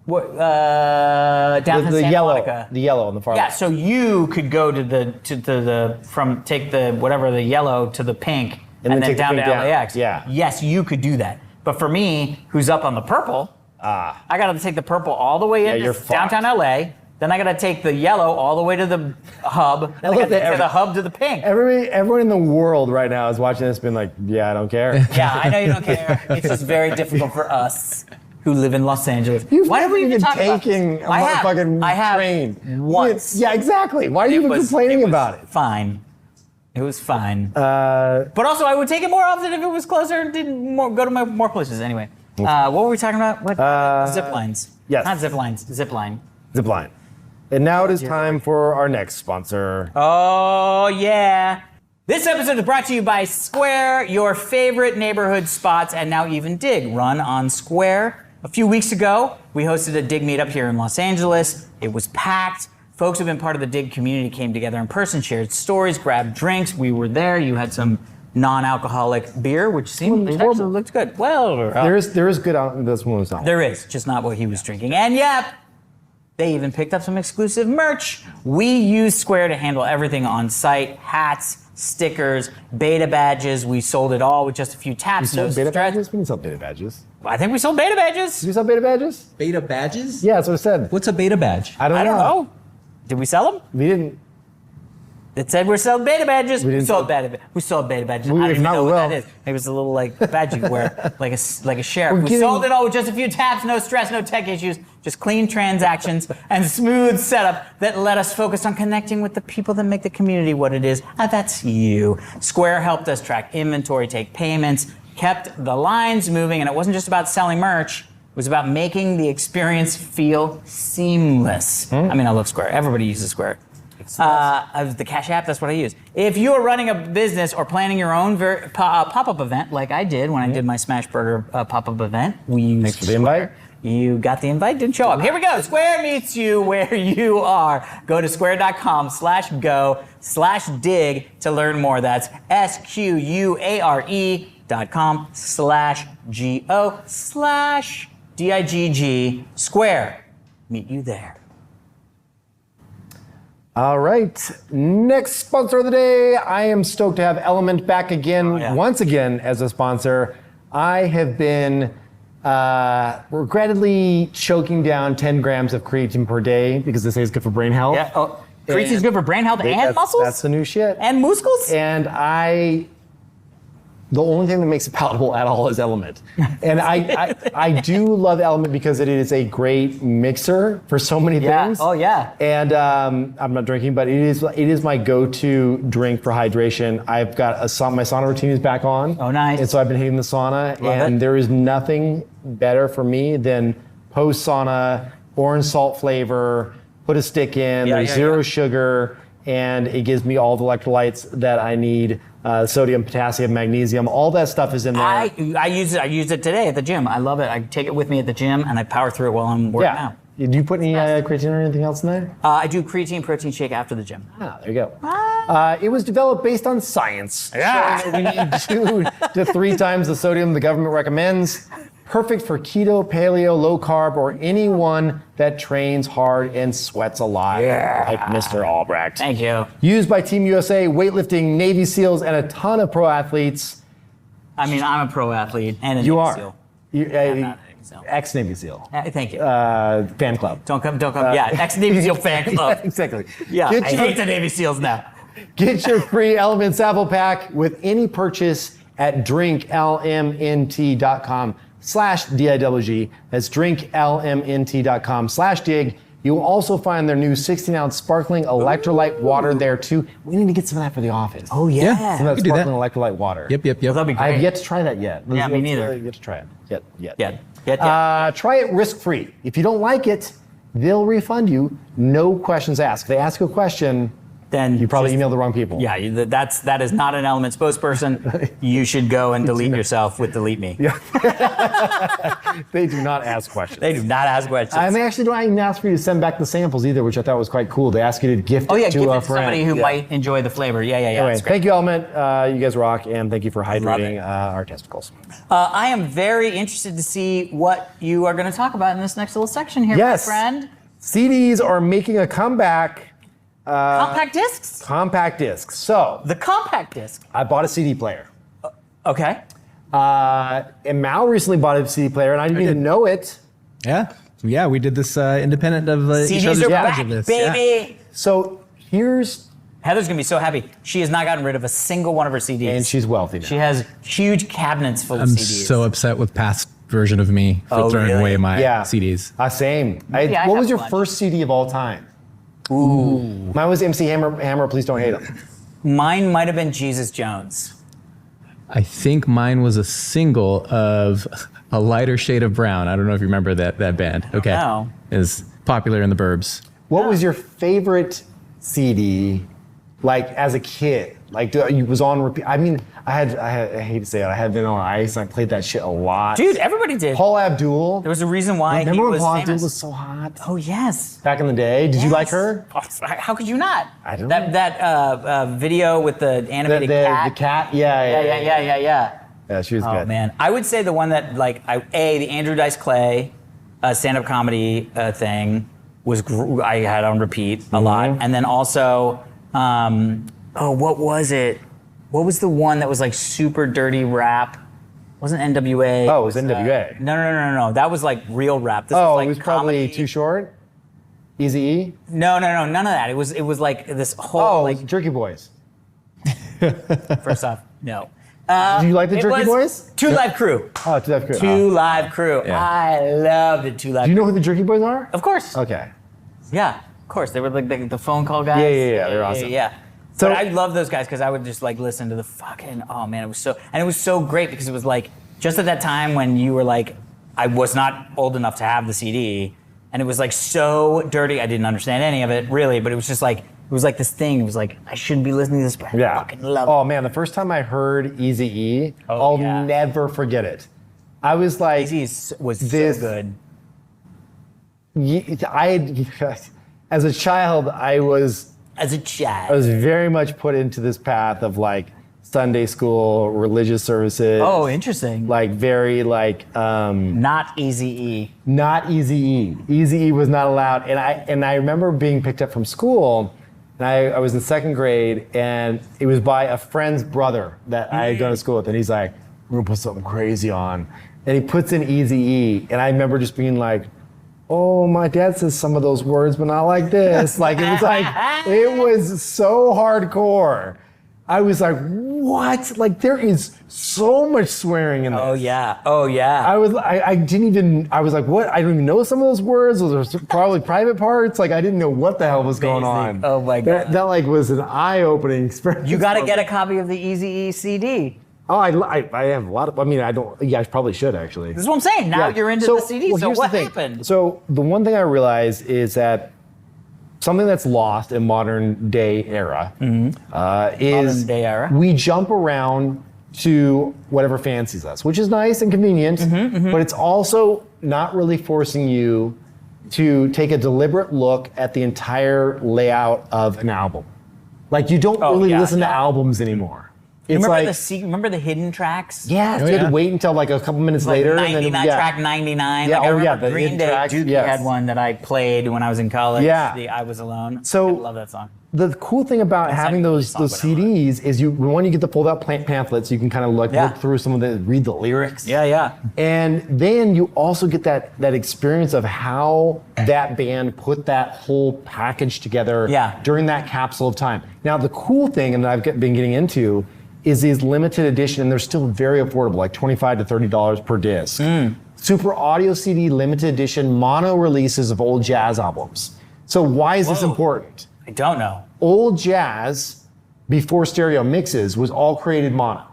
S1: What? Downtown
S2: The
S1: Santa
S2: yellow,
S1: Monica.
S2: the yellow on the far
S1: Yeah.
S2: left.
S1: So you could go to take the yellow to the pink, and
S2: then
S1: then
S2: take the
S1: down to
S2: pink down.
S1: LAX.
S2: Yeah.
S1: Yes, you could do that. But for me, who's up on the purple, I got to take the purple all the way into
S2: you're
S1: downtown LA. Then I got to take the yellow all the way to the hub. Then I
S2: look
S1: got to
S2: at
S1: take the hub to the pink.
S2: Everyone in the world right now is watching this being like, yeah, I don't care.
S1: Yeah, I know you don't care. It's just very difficult for us who live in Los Angeles.
S2: You've
S1: Why have we
S2: never
S1: even
S2: even
S1: talked about
S2: taken
S1: this?
S2: a motherfucking
S1: I have
S2: train.
S1: once.
S2: Yeah, exactly. Why are you even complaining about it?
S1: Fine. It was fine. But also, I would take it more often if it was closer and go to more places. Anyway, what were we talking about? What zip lines?
S2: yes.
S1: Not zip lines. Zip line.
S2: Zipline. And now it is time for our next sponsor.
S1: Oh yeah. This episode is brought to you by Square, your favorite neighborhood spots, and now even Digg, run on Square. A few weeks ago, we hosted a Digg meetup here in Los Angeles. It was packed. Folks who've been part of the Digg community came together in person, shared stories, grabbed drinks. We were there. You had some non-alcoholic beer, which seemed it actually looked good. Well,
S2: There is good out. This one was not.
S1: there is, just not what he was drinking. And yep, They even picked up some exclusive merch. We use Square to handle everything on site: hats, stickers, beta badges. We sold it all with just a few taps.
S2: We sold beta badges? We didn't sell beta badges.
S1: I think we sold beta badges.
S2: Did we sell beta badges?
S3: Beta badges?
S2: Yeah, that's what it said.
S3: What's a beta badge?
S2: I don't know.
S1: Did we sell them?
S2: We didn't.
S1: It said we're selling beta badges. We
S2: didn't
S1: sold
S2: sell-
S1: beta badges.
S2: We-
S1: I don't
S2: if
S1: even
S2: not,
S1: know
S2: we
S1: what
S2: will.
S1: that is. Maybe it's a little like badge you wear, like a sheriff.
S2: We're
S1: We
S2: getting-
S1: sold it all with just a few taps, no stress, no tech issues, just clean transactions and smooth setup that let us focus on connecting with the people that make the community what it is. That's you. Square helped us track inventory, take payments, kept the lines moving, and it wasn't just about selling merch. It was about making the experience feel seamless. I mean, I love Square. Everybody uses Square. The Cash App, that's what I use. If you are running a business or planning your own pop-up event, like I did when I did my Smash Burger pop-up event, we used
S2: Thanks for the invite.
S1: You got the invite, didn't show up. Here we go. Square meets you where you are. Go to square.com/go/dig to learn more. That's SQUARE.com/GO/DIGG. Square. Meet you there.
S2: All right. Next sponsor of the day. I am stoked to have Element back again, once again, as a sponsor. I have been regrettably choking down 10 grams of creatine per day because they say it's good for brain health.
S1: Yeah. Oh, creatine's good for brain health and
S2: That's-
S1: muscles?
S2: That's the new shit.
S1: And muscles?
S2: And the only thing that makes it palatable at all is Element. And I do love Element because it is a great mixer for so many things.
S1: Oh, yeah.
S2: And I'm not drinking, but it is my go-to drink for hydration. I've got my sauna routine is back on.
S1: Oh, nice.
S2: And so I've been hitting the sauna, and there is nothing better for me than post-sauna, orange salt flavor, put a stick in, there's zero sugar, and it gives me all the electrolytes that I need. Sodium, potassium, magnesium, all that stuff is in there.
S1: I use it. I used it today at the gym. I love it. I take it with me at the gym and I power through it while I'm working out.
S2: Do you put any creatine or anything else in there?
S1: I do creatine protein shake after the gym.
S2: There you go. It was developed based on science.
S1: Yeah.
S2: Showing that we need 2 to 3 times the sodium the government recommends. Perfect for keto, paleo, low carb, or anyone that trains hard and sweats a lot. Like Mr. Albrecht.
S1: Thank you.
S2: Used by Team USA, weightlifting, Navy SEALs, and a ton of pro athletes.
S1: I mean, I'm a pro athlete and a
S2: You
S1: Navy
S2: are.
S1: SEAL.
S2: You,
S1: I'm not a Navy SEAL.
S2: ex-Navy SEAL.
S1: Thank you.
S2: Fan club.
S1: Don't come. Yeah, ex-Navy SEAL fan club.
S2: Exactly.
S1: Yeah,
S2: Get
S1: I
S2: your-
S1: hate the Navy SEALs now.
S2: Get your free Element sample pack with any purchase at drinklmnt.com/DIWG. That's drinklmnt.com/dig. You will also find their new 16-ounce sparkling electrolyte water there too. We need to get some of that for the office.
S1: Oh yeah.
S2: Some of that
S3: we can do that.
S2: sparkling electrolyte water.
S3: Yep.
S1: Well, that'd be
S2: I have
S1: great.
S2: yet to try that yet.
S1: Yeah, me neither.
S2: Yet to try it. Yet.
S1: Yeah.
S2: Try it risk-free. If you don't like it, they'll refund you. No questions asked. If they ask you a question,
S1: Then
S2: you probably
S1: just-
S2: emailed the wrong people.
S1: Yeah, that is not an Element spokesperson. You should go and delete yourself with delete me.
S2: Yeah. They do not ask questions.
S1: They do not ask questions.
S2: And they actually don't even ask for you to send back the samples either, which I thought was quite cool. They ask you to gift
S1: oh yeah,
S2: it to
S1: give
S2: a
S1: it to
S2: friend.
S1: somebody who
S2: Yeah.
S1: might enjoy the flavor. Yeah.
S2: Anyway,
S1: That's great.
S2: thank you, Element. You guys rock, and thank you for
S1: Love
S2: hydrating
S1: it.
S2: our testicles.
S1: I am very interested to see what you are going to talk about in this next little section here,
S2: Yes.
S1: my friend.
S2: CDs are making a comeback.
S1: Compact discs?
S2: Compact discs. So
S1: The compact disc.
S2: I bought a CD player.
S1: Okay.
S2: And Mal recently bought a CD player, and I didn't even know it.
S3: Yeah. We did this independent of each
S1: CDs
S3: other's
S1: are
S3: knowledge
S1: back,
S3: of this. Yeah.
S1: baby.
S2: So here's,
S1: Heather's going to be so happy. She has not gotten rid of a single one of her CDs.
S2: and she's wealthy now.
S1: She has huge cabinets full of
S3: I'm
S1: CDs.
S3: so upset with past version of me for
S1: Oh,
S3: throwing
S1: really?
S3: away my
S2: Yeah.
S3: CDs.
S2: Same.
S1: Maybe I
S2: what
S1: have
S2: was your
S1: one.
S2: first CD of all time? Ooh. Mine was MC Hammer, Please Don't Hate Him.
S1: Mine might have been Jesus Jones.
S3: I think mine was a single of a lighter shade of brown. I don't know if you remember that band. Okay.
S1: know.
S3: Is popular in the burbs.
S2: What was your favorite CD, like as a kid? Like you was on repeat. I mean, I hate to say it, I had Vanilla Ice, and I played that shit a lot.
S1: Dude, everybody did.
S2: Paul Abdul.
S1: There was a reason why he
S2: Remember when
S1: was
S2: Paul Abdul
S1: famous.
S2: was so hot
S1: Oh, yes.
S2: back in the day? Did you like her?
S1: How could you not?
S2: I don't know.
S1: That video with the animated cat.
S2: The cat? Yeah. Yeah, she was
S1: Oh
S2: good.
S1: man, I would say the one that the Andrew Dice Clay stand-up comedy thing. I had on repeat a lot. And then also, what was it? What was the one that was like super dirty rap? Wasn't NWA.
S2: Oh, it was NWA.
S1: No. That was like real rap. This was like
S2: it was probably
S1: comedy.
S2: Too Short? Eazy-E?
S1: No, none of that. It was like this whole like
S2: Jerky Boys.
S1: first off, no.
S2: Do you like the
S1: It
S2: Jerky
S1: was
S2: Boys?
S1: Two Live Crew.
S2: Oh, Two Live Crew.
S1: Two Live Crew.
S3: Yeah.
S1: I loved it. Two Live.
S2: Do you know who the Jerky Boys are?
S1: Of course.
S2: Okay.
S1: Yeah, of course. They were like the phone call guys.
S2: Yeah. They're awesome.
S1: Yeah.
S2: So-
S1: But I love those guys because I would just like listen to the fucking, oh man, it was so great because it was like just at that time when you were like, I was not old enough to have the CD and it was like so dirty. I didn't understand any of it really, but it was just like, it was like this thing. It was like, I shouldn't be listening to this, but I fucking love it.
S2: Oh man, the first time I heard Eazy-E, I'll never forget it. I was like,
S1: Easy was
S2: this-
S1: so good.
S2: As a child, I was
S1: As a child.
S2: very much put into this path of like Sunday school, religious services.
S1: Oh, interesting.
S2: Like very like
S1: Not Easy-E.
S2: not Eazy-E. Eazy-E was not allowed. And I remember being picked up from school, and I was in second grade, and it was by a friend's brother that I had gone to school with, and he's like, we're gonna put something crazy on. And he puts in Eazy-E, and I remember just being like, oh, my dad says some of those words, but not like this. Like, it was so hardcore. I was like, what? Like, there is so much swearing in this.
S1: Oh yeah.
S2: I was like, what? I don't even know some of those words. Those are probably private parts. Like, I didn't know what the hell was going on.
S1: Oh my God.
S2: That like was an eye-opening experience.
S1: You got to get a copy of the Eazy-E CD.
S2: Oh, I have a lot of, I don't, yeah, I probably should actually.
S1: This is what I'm saying. Now
S2: Yeah.
S1: you're into the CD. So
S2: here's the
S1: what
S2: thing.
S1: happened?
S2: So the one thing I realized is that something that's lost in modern day era is
S1: Modern day era.
S2: we jump around to whatever fancies us, which is nice and convenient, but it's also not really forcing you to take a deliberate look at the entire layout of an album. Like you don't really listen to albums anymore. It's
S1: Remember the hidden tracks?
S2: yeah, you had to wait until like a couple minutes
S1: Like
S2: later.
S1: 99,
S2: and then,
S1: track 99.
S2: Yeah,
S1: Like I
S2: oh, yeah,
S1: remember
S2: the
S1: Green
S2: hidden
S1: Day,
S2: tracks,
S1: Dookie
S2: yes.
S1: had one that I played when I was in college.
S2: Yeah.
S1: The I Was Alone.
S2: So-
S1: I love that song.
S2: The cool thing about having
S1: not
S2: those
S1: really song, but I love
S2: CDs is you get the fold out pamphlets, so you can kind of look through some of read the lyrics.
S1: Yeah.
S2: And then you also get that experience of how that band put that whole package together during that capsule of time. Now the cool thing, and I've been getting into, is these limited edition, and they're still very affordable, like $25 to $30 per disc. Super audio CD limited edition mono releases of old jazz albums. So why is this important?
S1: I don't know.
S2: Old jazz, before stereo mixes, was all created mono.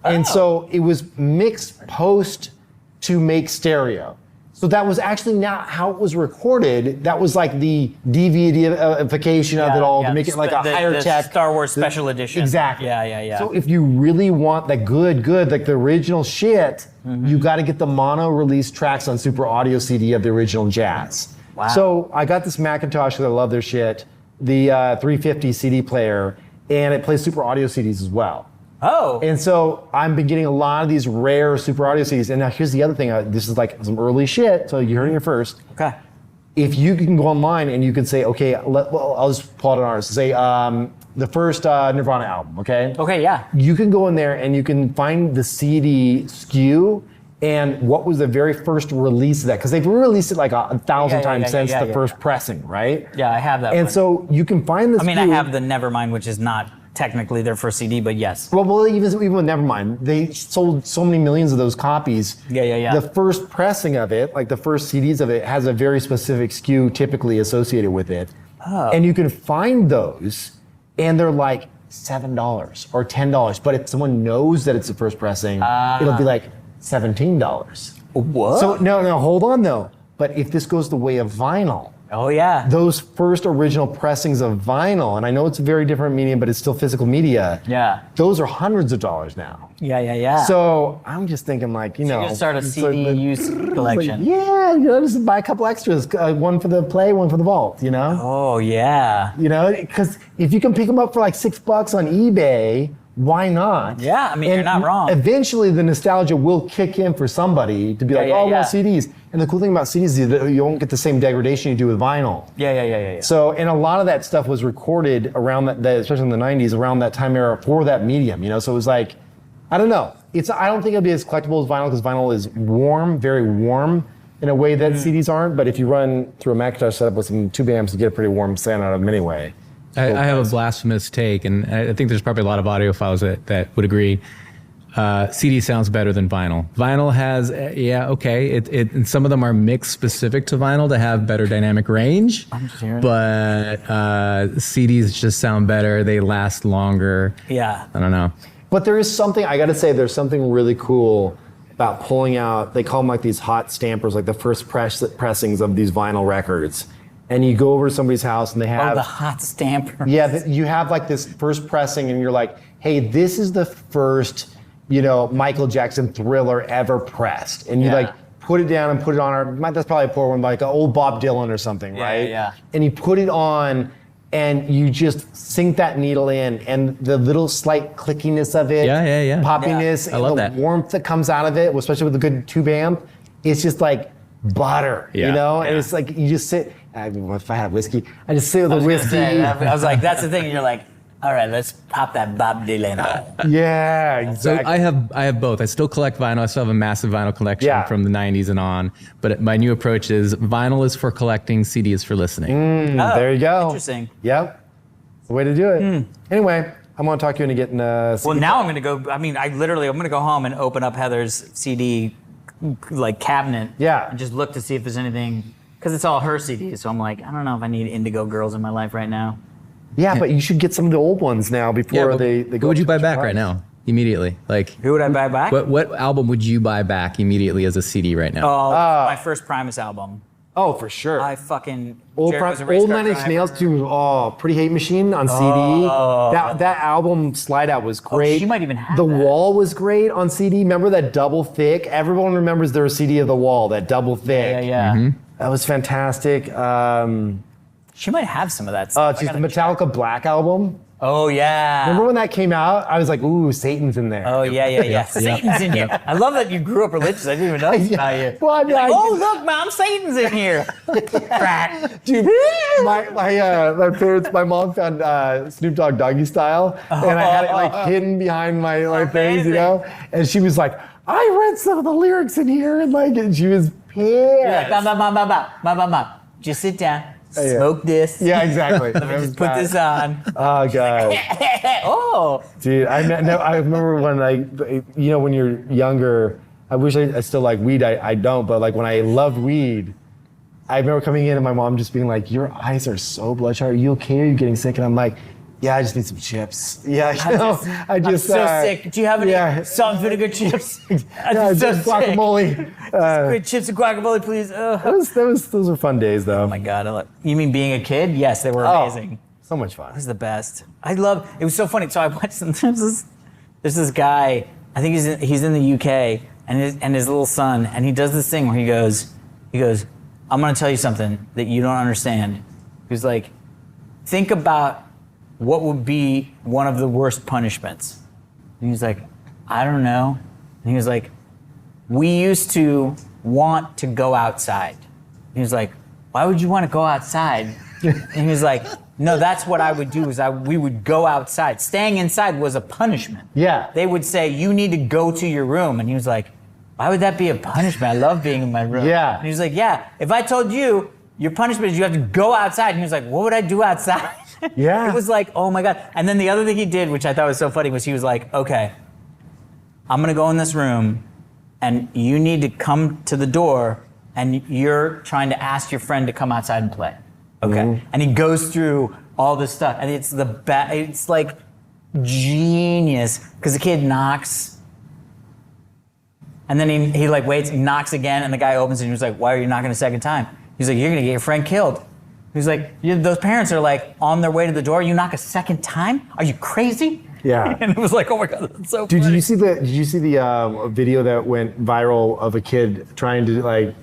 S2: And so it was mixed post to make stereo. So that was actually not how it was recorded. That was like the DVDification of it all to make it like a higher tech.
S1: Star Wars special edition.
S2: Exactly.
S1: Yeah.
S2: So if you really want the good, like the original shit, you got to get the mono release tracks on Super Audio CD of the original jazz.
S1: Wow.
S2: So I got this Macintosh because I love their shit, the 350 CD player, and it plays Super Audio CDs as well.
S1: Oh.
S2: And so I've been getting a lot of these rare Super Audio CDs. And now here's the other thing. This is like some early shit, so you heard it here first.
S1: Okay.
S2: If you can go online and you can say, okay, I'll just pull out an artist. Say the first Nirvana album, okay?
S1: Okay, yeah.
S2: You can go in there and you can find the CD SKU and what was the very first release of that. Because they've released it like 1,000 times since the first pressing, right?
S1: Yeah, I have that
S2: And
S1: one.
S2: so you can find this.
S1: I mean, I have the Nevermind, which is not technically their first CD, but yes.
S2: Well, even with Nevermind, they sold so many millions of those copies.
S1: Yeah.
S2: The first pressing of it, like the first CDs of it, has a very specific SKU typically associated with it. Oh. And you can find those, and they're like $7 or $10. But if someone knows that it's the first pressing, it'll be like $17.
S1: What?
S2: So no, hold on though. But if this goes the way of vinyl,
S1: oh yeah,
S2: those first original pressings of vinyl, and I know it's a very different medium, but it's still physical media.
S1: Yeah.
S2: Those are hundreds of dollars now.
S1: Yeah.
S2: So I'm just thinking like,
S1: You're gonna start a
S2: it's
S1: CD
S2: like
S1: use collection.
S2: just buy a couple extras, one for the play, one for the vault,
S1: Oh yeah.
S2: because if you can pick them up for like $6 on eBay why not?
S1: Yeah, I mean, you're not wrong.
S2: Eventually, the nostalgia will kick in for somebody to be like, I want CDs. And the cool thing about CDs is that you won't get the same degradation you do with vinyl.
S1: Yeah.
S2: So, and a lot of that stuff was recorded around that, especially in the 90s, around that time era for that medium, you know? So it was like, I don't know. I don't think it'll be as collectible as vinyl because vinyl is warm, very warm in a way that CDs aren't. But if you run through a Macintosh setup with some tube amps, you get a pretty warm sound out of them anyway.
S3: I have a blasphemous take, and I think there's probably a lot of audiophiles that would agree. CD sounds better than vinyl. Vinyl has, and some of them are mixed specific to vinyl to have better dynamic range, but CDs just sound better. They last longer.
S1: Yeah.
S3: I don't know.
S2: But there is something, I gotta say, there's something really cool about pulling out, they call them like these hot stampers, like the first pressings of these vinyl records. And you go over to somebody's house and they have...
S1: Oh, the hot stamper.
S2: Yeah, you have like this first pressing and you're like, hey, this is the first, Michael Jackson Thriller ever pressed. And you like put it down and put it on, that's probably a poor one, like an old Bob Dylan or something, right?
S1: Yeah.
S2: And you put it on and you just sink that needle in and the little slight clickiness of it, poppiness,
S3: I love
S2: and the warmth that comes out of it, especially with a good tube amp, it's just like butter, And it's like you just sit, if I had whiskey, I just sit with the whiskey.
S1: I was like, that's the thing. And you're like, all right, let's pop that Bob Dylan on.
S2: Yeah, exactly.
S3: So I have both. I still collect vinyl. I still have a massive vinyl collection from the 90s and on. But my new approach is vinyl is for collecting, CD is for listening.
S2: There you go.
S1: Interesting.
S2: Yep. The way to do it. Anyway, I'm going to talk you into getting a CD.
S1: Well, now I'm going to go, I'm going to go home and open up Heather's CD cabinet.
S2: Yeah.
S1: And just look to see if there's anything, because it's all her CDs. So I'm like, I don't know if I need Indigo Girls in my life right now.
S2: Yeah, but you should get some of the old ones now before they go.
S3: What would you buy back right now, immediately? Like,
S1: who would I buy back?
S3: What album would you buy back immediately as a CD right now?
S1: Oh, my first Primus album.
S2: Oh, for sure.
S1: I fucking
S2: old Nine Inch Nails too. Oh, Pretty Hate Machine on CD. That album slide out was great.
S1: She might even have
S2: The
S1: that.
S2: Wall was great on CD. Remember that double thick? Everyone remembers their CD of The Wall, that double thick.
S1: Yeah.
S2: That was fantastic.
S1: She might have some of that stuff.
S2: Just the Metallica Black album.
S1: Oh, yeah.
S2: Remember when that came out? I was like, ooh, Satan's in there.
S1: Oh, yeah. Satan's in here. I love that you grew up religious. I didn't even know about you.
S2: Well, I mean,
S1: look, Mom, Satan's in here.
S2: Dude, my parents, my mom found Snoop Dogg Doggy Style, and I had it hidden behind my things, And she was like, I read some of the lyrics in here, and she was pissed.
S1: You're like, Mom, just sit down. Smoke this.
S2: Yeah, exactly.
S1: Let me just put this on.
S2: Oh, God.
S1: Oh.
S2: Dude, I remember when when you're younger, I wish I still like weed. I don't, but when I loved weed, I remember coming in and my mom just being like, your eyes are so bloodshot. Are you okay? Are you getting sick? And I'm like, yeah, I just need some chips. Yeah,
S1: I'm so sick. Do you have any salt and vinegar chips?
S2: I'm so guacamole.
S1: Great chips and guacamole, please.
S2: Those were fun days, though.
S1: Oh my God! You mean being a kid? Yes, they were amazing.
S2: So much fun.
S1: It was the best. It was so funny. So I watched there's this guy. I think he's in the UK and his little son, and he does this thing where he goes, I'm gonna tell you something that you don't understand. He's like, think about what would be one of the worst punishments? And he's like, I don't know. And he was like, we used to want to go outside. He was like, why would you want to go outside? And he was like, no, that's what I would do we would go outside. Staying inside was a punishment.
S2: Yeah.
S1: They would say, you need to go to your room. And he was like, why would that be a punishment? I love being in my room.
S2: Yeah.
S1: And he was like, yeah, if I told you, your punishment is you have to go outside. And he was like, what would I do outside?
S2: Yeah.
S1: It was like, oh my God. And then the other thing he did, which I thought was so funny, was he was like, okay, I'm gonna go in this room and you need to come to the door and you're trying to ask your friend to come outside and play. Okay. Mm-hmm. And he goes through all this stuff and it's it's like genius because the kid knocks and then he waits, he knocks again and the guy opens and he was like, why are you knocking a second time? He's like, you're gonna get your friend killed. He's like, those parents are on their way to the door. You knock a second time? Are you crazy?
S2: Yeah.
S1: And it was like, oh my God, that's so
S2: Dude,
S1: funny.
S2: did you see the video that went viral of a kid trying to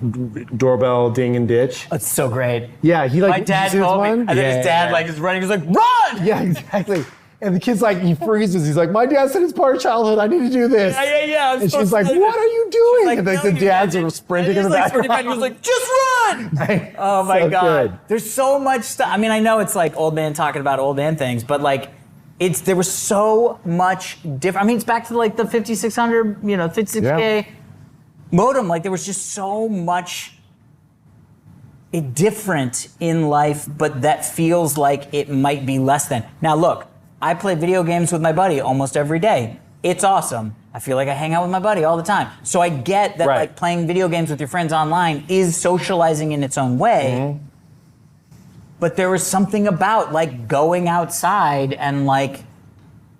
S2: doorbell ding and ditch?
S1: It's so great.
S2: Yeah,
S1: My dad told me, and then his dad is running. He's like, run!
S2: Yeah, exactly. And the kid's like, he freezes. He's like, my dad said it's part of childhood. I need to do this.
S1: Yeah.
S2: And she's like, what are you doing?
S1: Like,
S2: and
S1: no,
S2: the dads are sprinting in the background.
S1: He was like, just run! Oh my
S2: So
S1: God.
S2: good.
S1: There's so much stuff. I mean, I know it's like old man talking about old man things, but like, there was so much different. I mean, it's back to like the 5600, 56K modem. Like, there was just so much different in life, but that feels like it might be less than. Now, look, I play video games with my buddy almost every day. It's awesome. I feel like I hang out with my buddy all the time. So I get that like playing video games with your friends online is socializing in its own way. But there was something about like going outside and like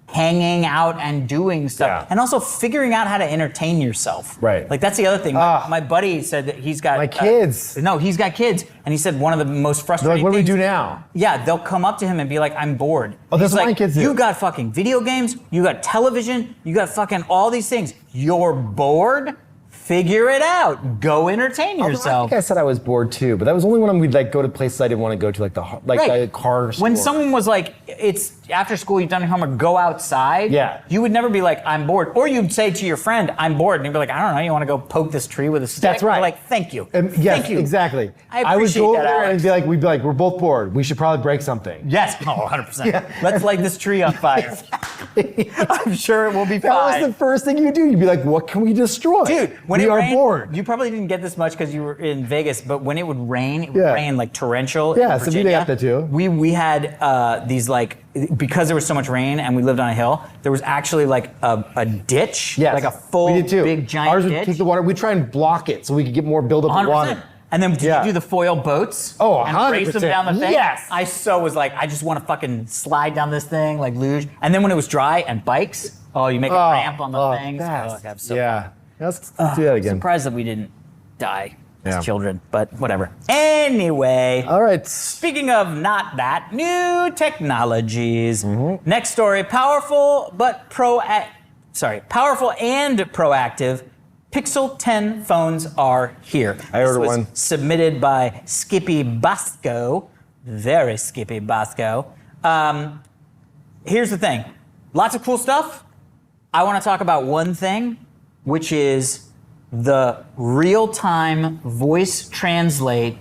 S1: hanging out and doing stuff, and also figuring out how to entertain yourself.
S2: Right.
S1: Like that's the other thing. My buddy said that he's got
S2: My kids.
S1: No, he's got kids, and he said one of the most
S2: They're
S1: frustrating.
S2: like, what do we
S1: things,
S2: do now?
S1: Yeah, they'll come up to him and be like, "I'm bored."
S2: Oh, that's
S1: He's
S2: what
S1: like,
S2: my kids do.
S1: You got fucking video games, you got television, you got fucking all these things. You're bored. Figure it out. Go entertain yourself.
S2: I think I said I was bored too, but that was only when we'd like go to places I didn't want to go to, like the car store.
S1: When someone was like, it's after school, you've done your homework, go outside.
S2: Yeah.
S1: You would never be like, I'm bored. Or you'd say to your friend, I'm bored. And you'd be like, I don't know, you want to go poke this tree with a stick?
S2: That's right.
S1: You're like, thank you.
S2: Yes,
S1: Thank you.
S2: exactly.
S1: I
S2: would
S1: appreciate
S2: go
S1: that,
S2: over there
S1: Alex.
S2: and we'd be like, we're both bored. We should probably break something.
S1: Yes. Oh, 100%. Let's light this tree on fire. I'm sure it will be
S2: That
S1: fine.
S2: was the first thing you do. You'd be like, what can we destroy?
S1: Dude, when
S2: we
S1: it
S2: are
S1: rained,
S2: bored.
S1: you probably didn't get this much because you were in Vegas, but when it would rain, it would rain like torrential.
S2: Yeah,
S1: in
S2: so we
S1: Virginia.
S2: got that too.
S1: We had these like, because there was so much rain and we lived on a hill, there was actually like a ditch,
S2: Yes,
S1: like a full
S2: we did too.
S1: big giant
S2: Ours would
S1: ditch.
S2: take the water. We'd try and block it so we could get more buildup of
S1: 100%.
S2: water.
S1: And then did you do the foil boats?
S2: Oh,
S1: and race them
S2: 100%.
S1: down the thing?
S2: Yes.
S1: I was like, I just want to fucking slide down this thing, like luge. And then when it was dry and bikes, you make a ramp on the things. I'm so
S2: Let's do that again.
S1: surprised that we didn't die
S2: Yeah.
S1: as children, but whatever. Anyway.
S2: All right.
S1: Speaking of not that, new technologies.
S2: Mm-hmm.
S1: Next story, powerful and proactive Pixel 10 phones are here.
S2: I ordered
S1: This was
S2: one.
S1: submitted by Skippy Bosco. Very Skippy Bosco. Here's the thing. Lots of cool stuff. I want to talk about one thing, which is the real-time voice translate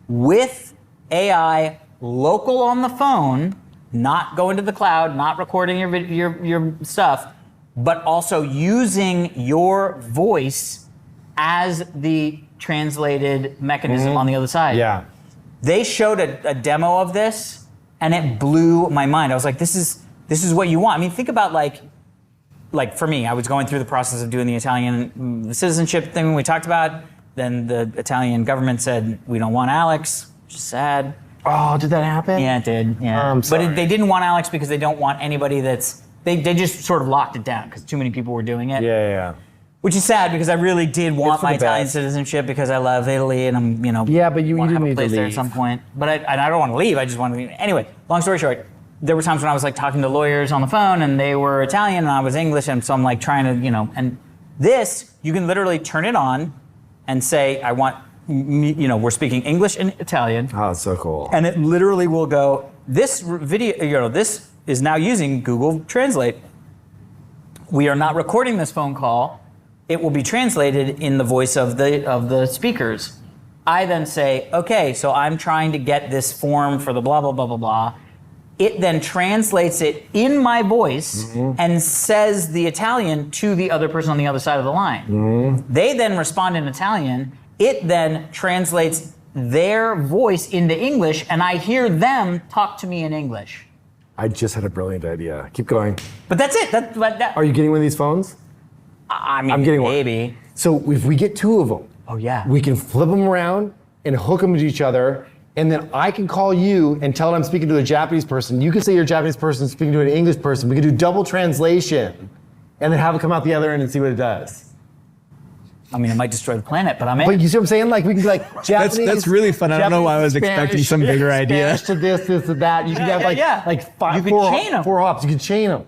S1: with AI local on the phone, not going to the cloud, not recording your stuff, but also using your voice as the translated mechanism on the other side.
S2: Yeah.
S1: They showed a demo of this, and it blew my mind. I was like, this is what you want. I mean, think about like for me, I was going through the process of doing the Italian citizenship thing we talked about. Then the Italian government said, we don't want Alex, which is sad.
S2: Oh, did that happen?
S1: Yeah, it did. Yeah.
S2: I'm sorry.
S1: But they didn't want Alex because they don't want anybody they just sort of locked it down because too many people were doing it.
S2: Yeah.
S1: Which is sad because I really did want
S2: for
S1: my
S2: the
S1: Italian
S2: best.
S1: citizenship because I love Italy and I'm,
S2: Yeah, but you
S1: want to have
S2: didn't
S1: a
S2: need to
S1: place there at
S2: leave.
S1: some point. But I don't want to leave. I just want to leave. Anyway, long story short, there were times when I was like talking to lawyers on the phone and they were Italian and I was English, and so I'm like trying to, and this, you can literally turn it on and say, I want, we're speaking English and Italian.
S2: Oh, it's so cool.
S1: And it literally will go, this video, this is now using Google Translate. We are not recording this phone call. It will be translated in the voice of the speakers. I then say, okay, so I'm trying to get this form for the blah, blah, blah, blah, blah. It then translates it in my voice and says the Italian to the other person on the other side of the line. They then respond in Italian. It then translates their voice into English, and I hear them talk to me in English.
S2: I just had a brilliant idea. Keep going.
S1: But that's it.
S2: Are you getting one of these phones?
S1: I mean,
S2: I'm getting one.
S1: maybe.
S2: So if we get two of them,
S1: Oh, yeah.
S2: we can flip them around and hook them to each other, and then I can call you and tell it I'm speaking to a Japanese person. You can say you're a Japanese person speaking to an English person. We can do double translation, and then have it come out the other end and see what it does.
S1: I mean, it might destroy the planet, but I'm in.
S2: But you see what I'm saying? Like we can be like Japanese.
S3: That's really fun. I don't know why I was
S2: Japanese,
S3: expecting
S2: Spanish,
S3: some bigger idea.
S2: Spanish to this to that. You can have like
S1: yeah.
S2: like five,
S1: You could
S2: four,
S1: chain 'em.
S2: four hops. You can chain them.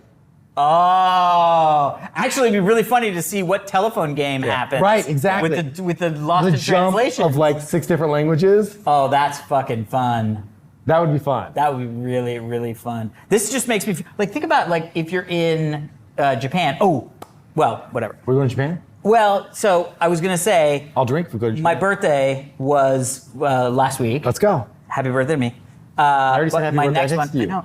S1: Oh, actually, it'd be really funny to see what telephone game happens.
S2: Right, exactly.
S1: With the lost
S2: The
S1: in
S2: jump
S1: translation.
S2: of like 6 different languages.
S1: Oh, that's fucking fun.
S2: That would be fun.
S1: That would be really, really fun. This just makes me like think about like if you're in Japan. Oh, well, whatever.
S2: We're going to Japan?
S1: Well, so I was gonna say
S2: I'll drink if we go to Japan.
S1: my birthday was last week.
S2: Let's go.
S1: Happy birthday to me.
S2: I already said
S1: But
S2: happy
S1: my
S2: birthday.
S1: next
S2: I
S1: one,
S2: texted you.
S1: I know.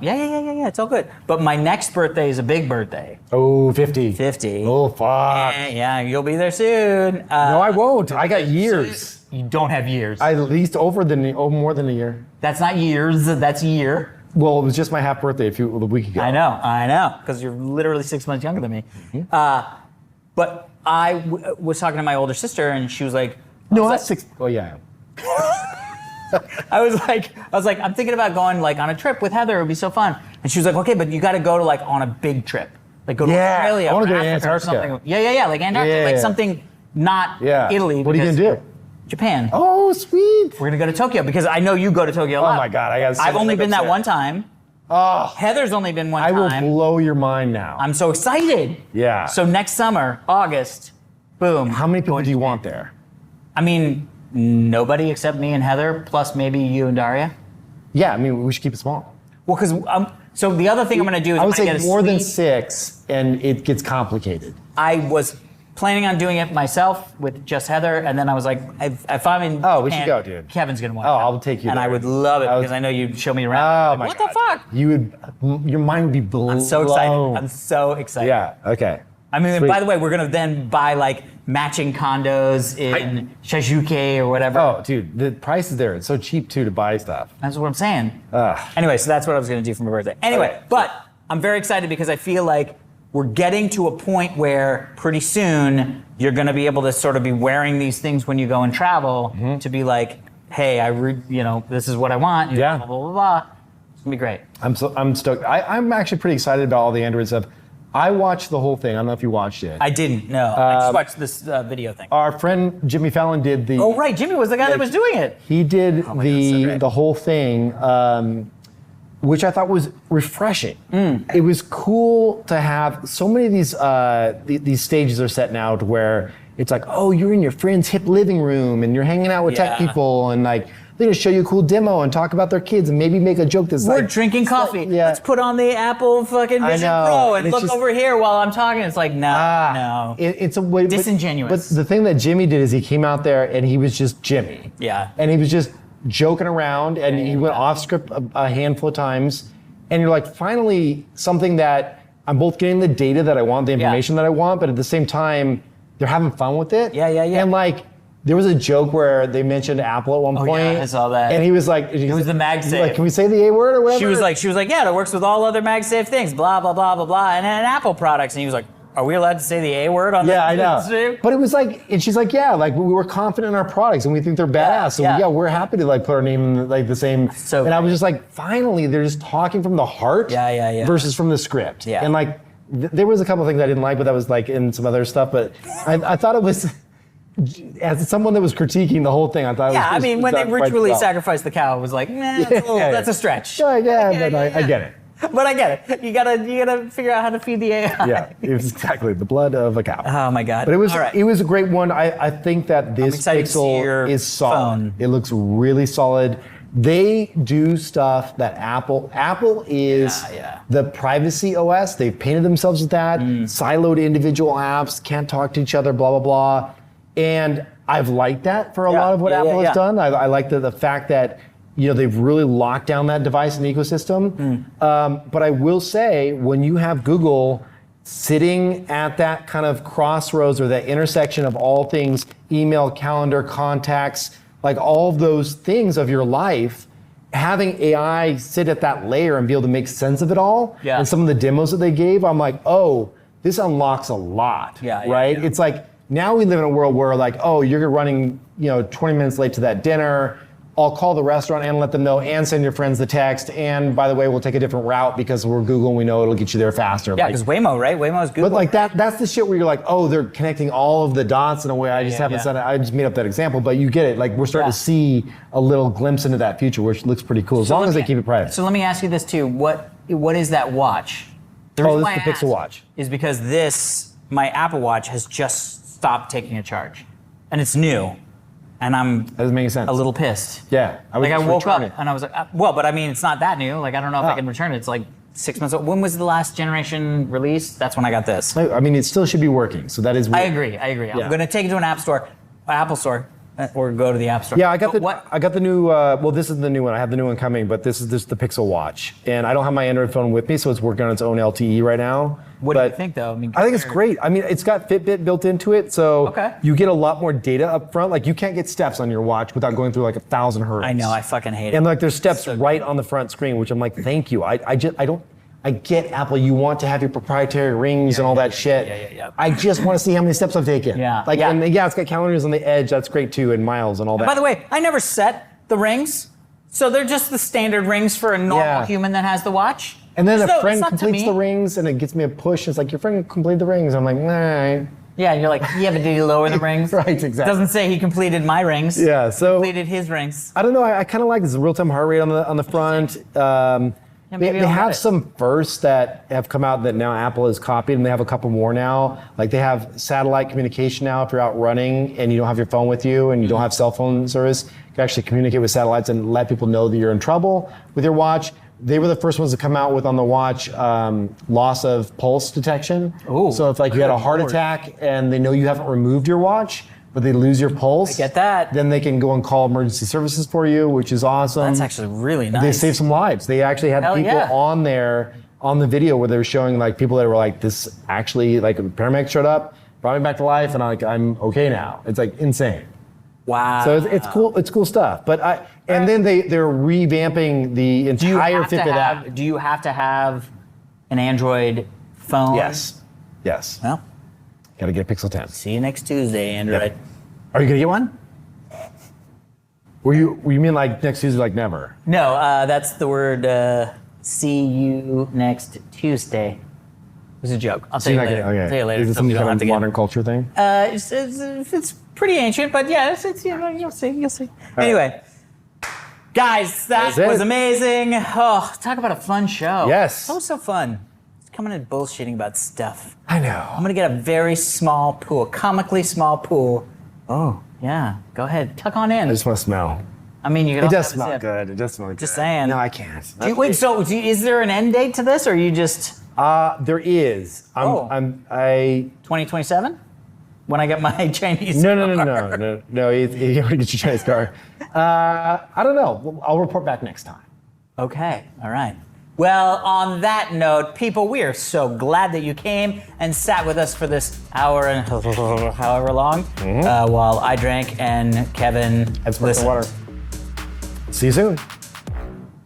S1: Yeah. It's all good. But my next birthday is a big birthday.
S2: Oh, 50.
S1: 50.
S2: Oh, fuck.
S1: Yeah, you'll be there soon.
S2: No, I won't. I got years.
S1: You don't have years.
S2: At least more than a year.
S1: That's not years. That's a year.
S2: Well, it was just my half birthday a week ago.
S1: I know, because you're literally 6 months younger than me. But I was talking to my older sister, and she was like,
S2: No, that's 6. Oh, yeah.
S1: I was like, I'm thinking about going like on a trip with Heather. It would be so fun. And she was like, okay, but you got to go to like on a big trip, like go to Australia.
S2: I want
S1: or
S2: to go to
S1: Africa or
S2: Antarctica.
S1: something. Yeah, like Antarctica, like something not Italy.
S2: What are you gonna
S1: because
S2: do?
S1: Japan.
S2: Oh, sweet.
S1: We're gonna go to Tokyo because I know you go to Tokyo a lot.
S2: Oh my God,
S1: I've only been that one time.
S2: Oh,
S1: Heather's only been one
S2: I will
S1: time.
S2: blow your mind now.
S1: I'm so excited.
S2: Yeah.
S1: So next summer, August, boom.
S2: How many people do you want there?
S1: I mean, nobody except me and Heather, plus maybe you and Daria.
S2: Yeah, I mean, we should keep it small.
S1: Well, because so the other thing I'm going to do is
S2: I
S1: I'm
S2: would
S1: going
S2: say
S1: to get a
S2: more than
S1: suite.
S2: 6, and it gets complicated.
S1: I was planning on doing it myself with just Heather, and then I was like, if I'm in
S2: Oh, we
S1: Japan,
S2: should go, dude.
S1: Kevin's going to want
S2: Oh,
S1: to come.
S2: I'll take you
S1: And
S2: there.
S1: I would love it
S2: I would-
S1: because I know you'd show me
S2: Oh
S1: around.
S2: my
S1: What
S2: God.
S1: the fuck?
S2: You would, your mind would be blown.
S1: I'm so excited. I'm so excited.
S2: Yeah, okay.
S1: I mean,
S2: Sweet.
S1: by the way, we're going to then buy like matching condos in Shizuoka or whatever.
S2: Oh, dude, the prices there, it's so cheap too to buy stuff.
S1: That's what I'm saying.
S2: Ugh.
S1: Anyway, so that's what I was going to do for my birthday. Anyway,
S2: Okay.
S1: but I'm very excited because I feel like we're getting to a point where pretty soon you're going to be able to sort of be wearing these things when you go and travel to be like, hey, this is what I want.
S2: Yeah.
S1: Blah, blah, blah, blah. It's going to be great.
S2: I'm stoked. I'm actually pretty excited about all the Android stuff. I watched the whole thing. I don't know if you watched it.
S1: I didn't, no. I just watched this video thing.
S2: Our friend Jimmy Fallon did the.
S1: Oh, right. Jimmy was the guy that was doing it.
S2: He did
S1: my God, so great.
S2: the whole thing, which I thought was refreshing. It was cool to have so many of these stages are set now to where it's like, oh, you're in your friend's hip living room and you're hanging out with tech
S1: Yeah.
S2: people and like they're gonna show you a cool demo and talk about their kids and maybe make a joke that's
S1: We're
S2: like
S1: drinking coffee.
S2: yeah.
S1: Let's put on the Apple fucking
S2: I
S1: Vision
S2: know.
S1: Pro and
S2: It's
S1: look
S2: just-
S1: over here while I'm talking. It's like, no.
S2: It's a way
S1: Disingenuous.
S2: But the thing that Jimmy did is he came out there and he was just Jimmy.
S1: Yeah.
S2: And he was just joking around and he went off script a handful of times. And you're like, finally, something that I'm both getting the data that I want, the information that I want, but at the same time, they're having fun with it.
S1: Yeah.
S2: And like, there was a joke where they mentioned Apple at one point.
S1: I saw that.
S2: And he was like,
S1: It was the MagSafe.
S2: Like, can we say the A word or whatever?
S1: She was like, yeah, it works with all other MagSafe things, blah, blah, blah, blah, blah, and Apple products. And he was like, are we allowed to say the A word on
S2: Yeah, I
S1: this?
S2: know. But it was like, and she's like, yeah, like we were confident in our products and we think they're badass. So
S1: yeah.
S2: we're happy to like put our name in like the same.
S1: So
S2: and I was just like, finally, they're just talking from the heart
S1: Yeah.
S2: versus from the script.
S1: Yeah.
S2: And like, there was a couple of things I didn't like, but that was like in some other stuff. But I thought it was, as someone that was critiquing the whole thing, I thought it was
S1: I mean, when they
S2: done quite
S1: ritually
S2: well.
S1: sacrificed the cow, it was like, that's a stretch.
S2: Yeah, but I get it.
S1: But I get it. You gotta figure out how to feed the AI.
S2: Yeah, it was exactly the blood of a cow.
S1: Oh my God.
S2: But it was
S1: All right.
S2: it was a great one. I think that this
S1: excited to see your
S2: Pixel is solid.
S1: phone.
S2: It looks really solid. They do stuff that Apple is
S1: Yeah.
S2: the privacy OS. They've painted themselves with that. Siloed individual apps, can't talk to each other, blah, blah, blah. And I've liked that for a lot of what Apple has done. I like the fact that they've really locked down that device and ecosystem. But I will say, when you have Google sitting at that kind of crossroads or that intersection of all things, email, calendar, contacts, like all of those things of your life, having AI sit at that layer and be able to make sense of it all, and some of the demos that they gave, I'm like, oh, this unlocks a lot, right?
S1: Yeah.
S2: It's like, now we live in a world where like, oh, you're running 20 minutes late to that dinner, I'll call the restaurant and let them know and send your friends the text, and by the way, we'll take a different route because we're Google and we know it'll get you there faster.
S1: Yeah, because Waymo, right? Waymo is Google.
S2: But like that's the shit where you're like, oh, they're connecting all of the dots in a way I just haven't said it. I just made up that example, but you get it. Like, we're starting to see a little glimpse into that future, which looks pretty cool, as long as they keep it private.
S1: So let me ask you this too. What is that watch? The reason
S2: This
S1: why
S2: is the
S1: I
S2: Pixel
S1: ask
S2: Watch.
S1: is because my Apple Watch has just stopped taking a charge. And it's new. and I'm
S2: That doesn't make any sense.
S1: a little pissed.
S2: Yeah. I would
S1: Like I
S2: just
S1: woke
S2: return
S1: up
S2: it.
S1: and I was like, well, but I mean, it's not that new. Like I don't know if I
S2: Oh.
S1: can return it. It's like 6 months old. When was the last generation released? That's when I got this.
S2: I mean, it still should be working. So that is
S1: I
S2: weird.
S1: agree.
S2: Yeah.
S1: I'm gonna take it to an Apple store, or go to the App Store.
S2: Yeah, I got
S1: But
S2: the new. Well, this is the new one. I have the new one coming, but this is the Pixel Watch, and I don't have my Android phone with me, so it's working on its own LTE right now.
S1: What do you
S2: But
S1: think, though? I mean,
S2: I think it's great. I mean, it's got Fitbit built into it, so
S1: Okay.
S2: you get a lot more data up front. Like you can't get steps on your watch without going through like 1,000 hertz.
S1: I know, I fucking hate it.
S2: And like there's steps
S1: So
S2: right on the front screen, which I'm like, thank you. I don't. I get Apple. You want to have your proprietary rings and all that shit.
S1: Yeah.
S2: I just want to see how many steps I've taken.
S1: Yeah,
S2: Like,
S1: yeah.
S2: and yeah, it's got calendars on the edge. That's great too, and miles and all that.
S1: By the way, I never set the rings, so they're just the standard rings for a normal
S2: Yeah.
S1: human that has the watch.
S2: And then
S1: So
S2: a
S1: it's
S2: friend
S1: not to
S2: completes
S1: me.
S2: the rings, and it gets me a push. It's like your friend completed the rings. I'm like, all right.
S1: Yeah, you're like, yeah, but did he lower the rings?
S2: Right, exactly.
S1: Doesn't say he completed my rings.
S2: Yeah, so
S1: Completed his rings.
S2: I don't know. I kind of like this real-time heart rate on the front.
S1: maybe
S2: They
S1: I'll
S2: have
S1: get it.
S2: some firsts that have come out that now Apple has copied, and they have a couple more now. Like they have satellite communication now. If you're out running and you don't have your phone with you and you don't have cell phone service, you can actually communicate with satellites and let people know that you're in trouble with your watch. They were the first ones to come out with on the watch loss of pulse detection.
S1: Ooh,
S2: so if like you had a
S1: good
S2: heart
S1: Lord.
S2: attack and they know you haven't removed your watch, but they lose your pulse,
S1: I get that.
S2: then they can go and call emergency services for you, which is awesome.
S1: That's actually really nice.
S2: They saved some lives. They actually had
S1: Hell
S2: people
S1: yeah.
S2: on there on the video where they were showing like people that were like, this actually, like paramedics showed up, brought me back to life, and I'm okay now. It's like insane.
S1: Wow.
S2: So it's cool. It's cool stuff. But then they're revamping the
S1: do you
S2: entire
S1: have to
S2: Fitbit app.
S1: have? Do you have to have an Android phone?
S2: Yes.
S1: Well,
S2: Got to get a Pixel 10.
S1: see you next Tuesday, Android.
S2: Yep. Are you gonna get one? You mean like next Tuesday, like never?
S1: No, that's the word. See you next Tuesday. It was a joke. I'll tell you later.
S2: Okay.
S1: I'll tell you later.
S2: Is it
S1: so
S2: some
S1: we don't
S2: kind
S1: have
S2: of
S1: to get-
S2: modern culture thing?
S1: It's pretty ancient, but yeah, it's you'll see. Anyway, guys, that
S2: That's it.
S1: was amazing. Oh, talk about a fun show.
S2: Yes.
S1: That was so fun. Just coming in bullshitting about stuff.
S2: I know.
S1: I'm gonna get a very small pool, comically small pool. Oh, yeah. Go ahead, tuck on in.
S2: I just want to smell.
S1: I mean, you can
S2: It
S1: also
S2: does
S1: have a
S2: smell
S1: sip.
S2: good. It does smell good.
S1: Just saying.
S2: No, I can't.
S1: Wait, so is there an end date to this, or are you just
S2: There is.
S1: 2027? When I get my Chinese
S2: No.
S1: car?
S2: No. You already get your Chinese car. I don't know. I'll report back next time.
S1: Okay, all right. Well, on that note, people, we are so glad that you came and sat with us for this hour and however long, while I drank and Kevin
S2: That's
S1: listened.
S2: water. See you soon.